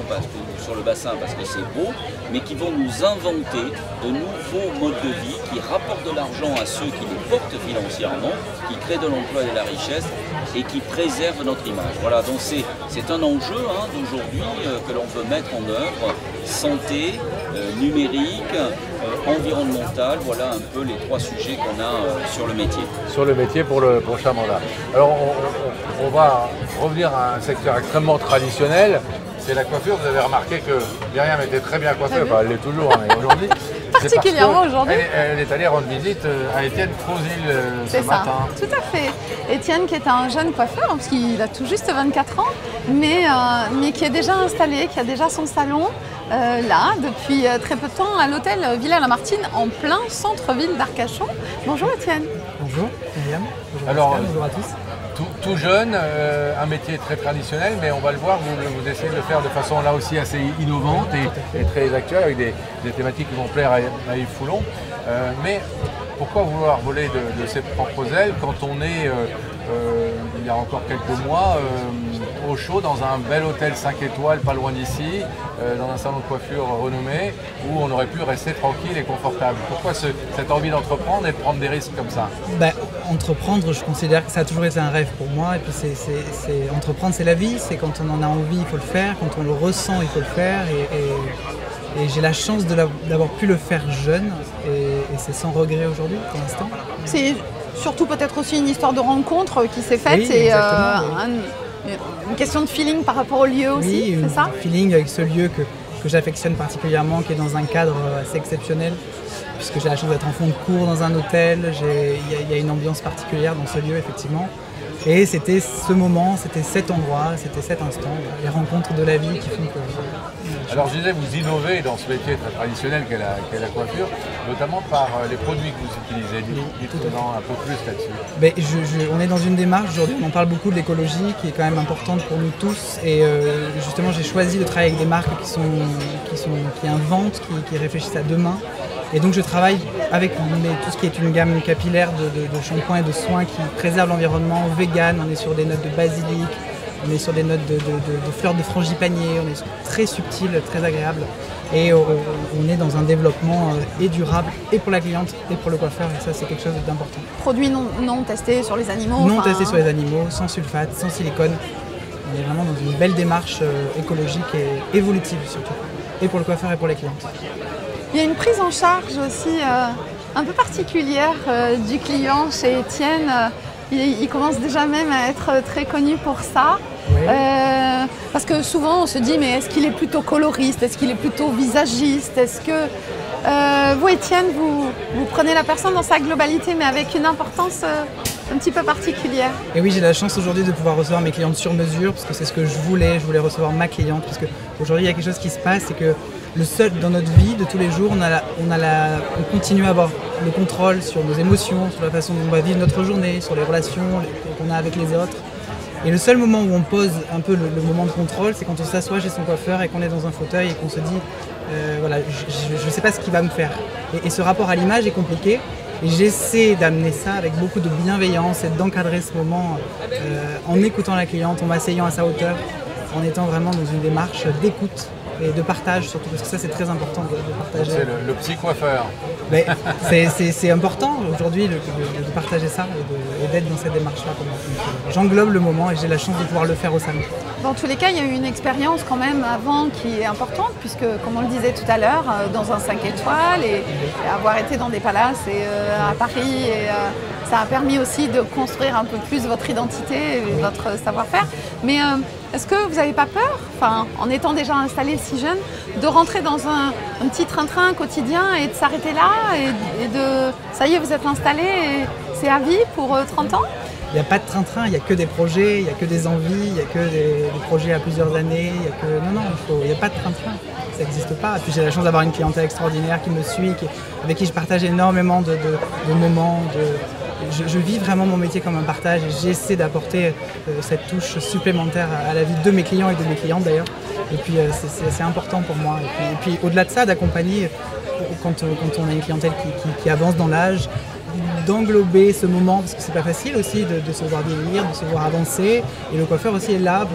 sur le bassin parce que c'est beau, mais qui vont nous inventer de nouveaux modes de vie qui rapportent de l'argent à ceux qui les portent financièrement, qui créent de l'emploi et de la richesse et qui préservent notre image. Voilà, donc c'est un enjeu d'aujourd'hui que l'on peut mettre en œuvre. Santé, numérique, environnemental, voilà un peu les trois sujets qu'on a sur le métier. Sur le métier pour le prochain mandat. Alors on va revenir à un secteur extrêmement traditionnel, c'est la coiffure. Vous avez remarqué que Myriam était très bien coiffée, enfin elle l'est toujours, mais aujourd'hui... Particulièrement aujourd'hui. Elle est allée rendre visite à Étienne Frosil ce matin. Tout à fait. Étienne qui est un jeune coiffeur, parce qu'il a tout juste 24 ans, mais qui est déjà installé, qui a déjà son salon là depuis très peu de temps à l'hôtel Villa-la-Martine en plein centre-ville d'Arcachon. Bonjour Étienne. Bonjour Myriam. Bonjour, alors, Pascal, bonjour à tous. Tout jeune, un métier très traditionnel, mais on va le voir, vous essayez de le faire de façon là aussi assez innovante et très actuelle, avec des thématiques qui vont plaire à Yves Foulon. Mais pourquoi vouloir voler de ses propres ailes quand on est, il y a encore quelques mois, au chaud dans un bel hôtel 5 étoiles, pas loin d'ici, dans un salon de coiffure renommé, où on aurait pu rester tranquille et confortable. Pourquoi cette envie d'entreprendre et de prendre des risques comme ça? Entreprendre, je considère que ça a toujours été un rêve pour moi. Et puis entreprendre, c'est la vie. C'est quand on en a envie, il faut le faire. Quand on le ressent, il faut le faire. Et j'ai la chance d'avoir pu le faire jeune. Et c'est sans regret aujourd'hui, pour l'instant. C'est surtout peut-être aussi une histoire de rencontre qui s'est faite. Oui, et une question de feeling par rapport au lieu aussi, c'est ça? Un feeling avec ce lieu que j'affectionne particulièrement, qui est dans un cadre assez exceptionnel, puisque j'ai la chance d'être en fond de cours dans un hôtel. Il y a une ambiance particulière dans ce lieu, effectivement. Et c'était ce moment, c'était cet endroit, c'était cet instant, les rencontres de la vie qui font que... Alors je disais, vous innovez dans ce métier très traditionnel qu'est la coiffure, notamment par les produits que vous utilisez. Dites-nous un peu plus là-dessus. On est dans une démarche, aujourd'hui on parle beaucoup de l'écologie qui est quand même importante pour nous tous. Et justement j'ai choisi de travailler avec des marques qui inventent, qui réfléchissent à demain. Et donc je travaille avec tout ce qui est une gamme capillaire de shampoings et de soins qui préservent l'environnement, vegan, on est sur des notes de basilic, on est sur des notes de fleurs de frangipanier, on est très subtil, très agréable. Et on est dans un développement et durable, et pour la cliente, et pour le coiffeur, et ça c'est quelque chose d'important. Produits non testés sur les animaux? Non testés sur les animaux, sans sulfate, sans silicone. On est vraiment dans une belle démarche écologique et évolutive surtout, et pour le coiffeur et pour les clientes. Il y a une prise en charge aussi un peu particulière du client chez Étienne. Il commence déjà même à être très connu pour ça. Oui. Parce que souvent on se dit, mais est-ce qu'il est plutôt coloriste? Est-ce qu'il est plutôt visagiste? Est-ce que vous, Étienne, vous prenez la personne dans sa globalité, mais avec une importance un petit peu particulière? Et oui, j'ai la chance aujourd'hui de pouvoir recevoir mes clientes sur mesure, parce que c'est ce que je voulais recevoir ma cliente, parce qu'aujourd'hui il y a quelque chose qui se passe, c'est que le seul dans notre vie de tous les jours, on continue à avoir le contrôle sur nos émotions, sur la façon dont on va vivre notre journée, sur les relations qu'on a avec les autres. Et le seul moment où on pose un peu le moment de contrôle, c'est quand on s'assoit chez son coiffeur et qu'on est dans un fauteuil et qu'on se dit voilà, je ne sais pas ce qu'il va me faire. Et ce rapport à l'image est compliqué. Et j'essaie d'amener ça avec beaucoup de bienveillance et d'encadrer ce moment en écoutant la cliente, en m'asseyant à sa hauteur, en étant vraiment dans une démarche d'écoute et de partage surtout, parce que ça c'est très important de partager. C'est le petit coiffeur. C'est important aujourd'hui de partager ça et d'être dans cette démarche-là. J'englobe le moment et j'ai la chance de pouvoir le faire au salon. Dans tous les cas, il y a eu une expérience quand même avant qui est importante, puisque comme on le disait tout à l'heure, dans un 5 étoiles et avoir été dans des palaces et à Paris, ça a permis aussi de construire un peu plus votre identité et votre savoir-faire. Mais est-ce que vous n'avez pas peur, en étant déjà installé si jeune, de rentrer dans un petit train-train quotidien et de s'arrêter là et de... Ça y est, vous êtes installé et c'est à vie pour 30 ans? Il n'y a pas de train-train, il n'y a que des projets, il n'y a que des envies, il n'y a que des projets à plusieurs années. Il n'y a pas de train-train, ça n'existe pas. Et puis j'ai la chance d'avoir une clientèle extraordinaire qui me suit, avec qui je partage énormément de moments. Je vis vraiment mon métier comme un partage et j'essaie d'apporter cette touche supplémentaire à la vie de mes clients et de mes clientes d'ailleurs. Et puis c'est important pour moi. Et puis au-delà de ça, d'accompagner, quand on a une clientèle qui avance dans l'âge, d'englober ce moment, parce que c'est pas facile aussi de se voir vieillir, de se voir avancer. Et le coiffeur aussi est là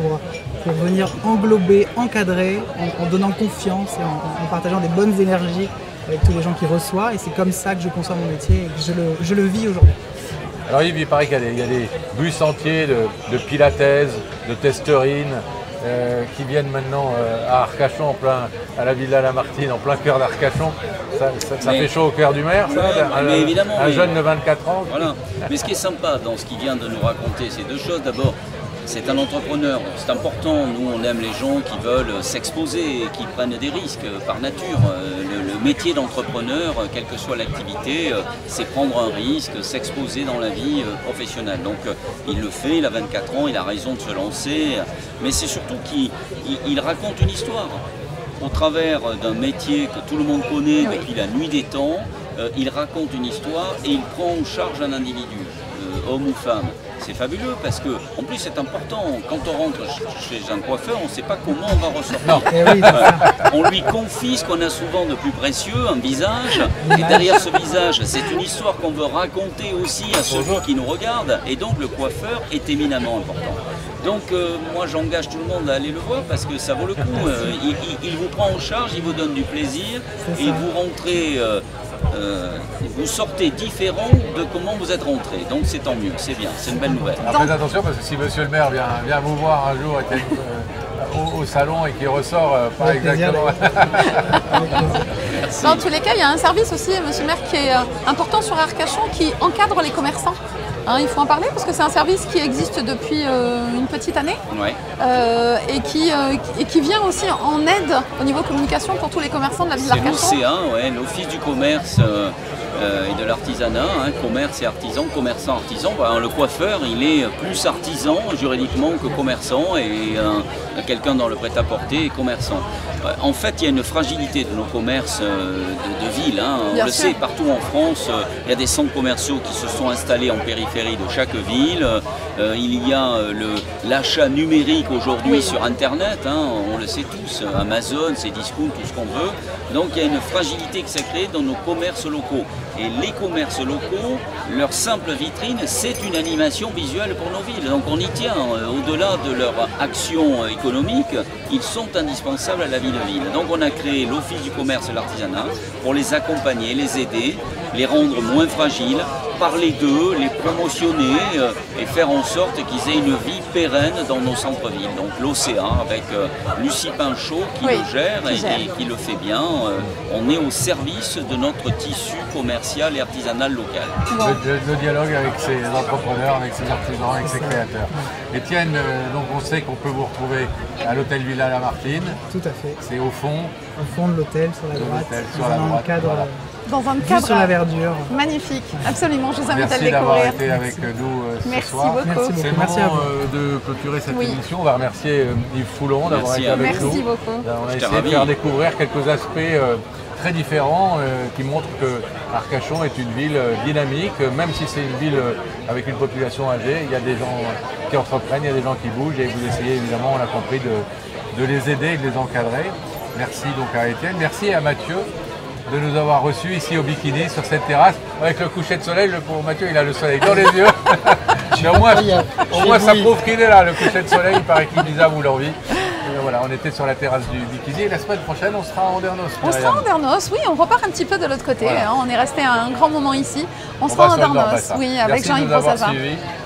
pour venir englober, encadrer, en donnant confiance et en partageant des bonnes énergies avec tous les gens qui reçoivent. Et c'est comme ça que je conçois mon métier et que je le vis aujourd'hui. Alors Yves, il paraît qu'il y a des bus entiers de pilates, de testerines, qui viennent maintenant à Arcachon, à la Villa Lamartine, en plein cœur d'Arcachon. Ça fait chaud au cœur du maire, ça, mais évidemment, un jeune de 24 ans. Voilà. Mais ce qui est sympa dans ce qu'il vient de nous raconter, c'est deux choses. D'abord, c'est un entrepreneur, c'est important. Nous, on aime les gens qui veulent s'exposer et qui prennent des risques par nature. Le métier d'entrepreneur, quelle que soit l'activité, c'est prendre un risque, s'exposer dans la vie professionnelle. Donc, il le fait, il a 24 ans, il a raison de se lancer. Mais c'est surtout qu'il raconte une histoire. Au travers d'un métier que tout le monde connaît depuis la nuit des temps, il raconte une histoire et il prend en charge un individu, homme ou femme. C'est fabuleux parce que, en plus, c'est important. Quand on rentre chez un coiffeur, on ne sait pas comment on va ressortir. On lui confie ce qu'on a souvent de plus précieux, un visage. Et derrière ce visage, c'est une histoire qu'on veut raconter aussi à ceux qui nous regardent. Et donc, le coiffeur est éminemment important. Donc, moi, j'engage tout le monde à aller le voir parce que ça vaut le coup. Il vous prend en charge, il vous donne du plaisir et vous rentrez... vous sortez différent de comment vous êtes rentré. Donc c'est tant mieux, c'est bien, c'est une belle nouvelle. Faites attention parce que si monsieur le maire vient vous voir un jour au salon et qu'il ressort pas exactement... Dans tous les cas, il y a un service aussi, monsieur le maire, qui est important sur Arcachon, qui encadre les commerçants. Il faut en parler parce que c'est un service qui existe depuis une petite année et qui vient aussi en aide au niveau communication pour tous les commerçants de la ville d'Arcachon. C'est l'OCA, l'Office du commerce et de l'artisanat, commerce et artisan, commerçant, artisan. Le coiffeur, il est plus artisan juridiquement que commerçant et quelqu'un dans le prêt-à-porter est commerçant. En fait, il y a une fragilité de nos commerces de ville. On le sait, partout en France, il y a des centres commerciaux qui se sont installés en périphérie de chaque ville. Il y a l'achat numérique aujourd'hui sur Internet, on le sait tous, Amazon, Cdiscount, tout ce qu'on veut. Donc il y a une fragilité qui s'est créée dans nos commerces locaux. Et les commerces locaux, leur simple vitrine, c'est une animation visuelle pour nos villes. Donc on y tient, au-delà de leur action économique, ils sont indispensables à la vie de ville. Donc on a créé l'Office du commerce et l'artisanat pour les accompagner, les aider, les rendre moins fragiles, parler d'eux, les promotionner et faire en sorte qu'ils aient une vie pérenne dans nos centres-villes. Donc l'OCA avec Lucie Pinchot qui le gère et qui le fait bien. On est au service de notre tissu commercial et artisanal local. Le dialogue avec ces entrepreneurs, avec ces artisans, avec ces créateurs. Étienne, donc on sait qu'on peut vous retrouver à l'hôtel Villa Lamartine. Tout à fait. C'est au fond. Au fond de l'hôtel, sur la droite. Dans le cadre. Dans un cadre sur la verdure. Magnifique, absolument, je vous invite à le découvrir. Merci d'avoir été avec nous ce soir. Beaucoup. C'est le moment de clôturer cette émission. On va remercier Yves Foulon d'avoir été avec nous. Merci beaucoup. On a essayé de faire découvrir quelques aspects très différents qui montrent que Arcachon est une ville dynamique, même si c'est une ville avec une population âgée. Il y a des gens qui entreprennent, il y a des gens qui bougent et vous essayez évidemment, on l'a compris, de les aider et de les encadrer. Merci donc à Étienne, merci à Mathieu de nous avoir reçus ici au Bikini sur cette terrasse avec le coucher de soleil. Le pauvre Mathieu, il a le soleil dans les yeux. Mais au moins ça prouve qu'il est là, le coucher de soleil. Il paraît qu'il disait à vous l'envie. Voilà, on était sur la terrasse du Bikini et la semaine prochaine on sera à Andernos. On sera à Andernos, oui, on repart un petit peu de l'autre côté. Voilà. Hein, on est resté un grand moment ici. On sera à Andernos, oui, avec Jean-Yves Brossard.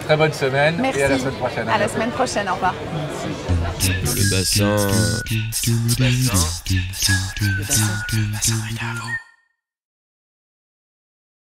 Très bonne semaine. Merci. Et à la semaine prochaine. À la semaine prochaine, au revoir. Le bassin.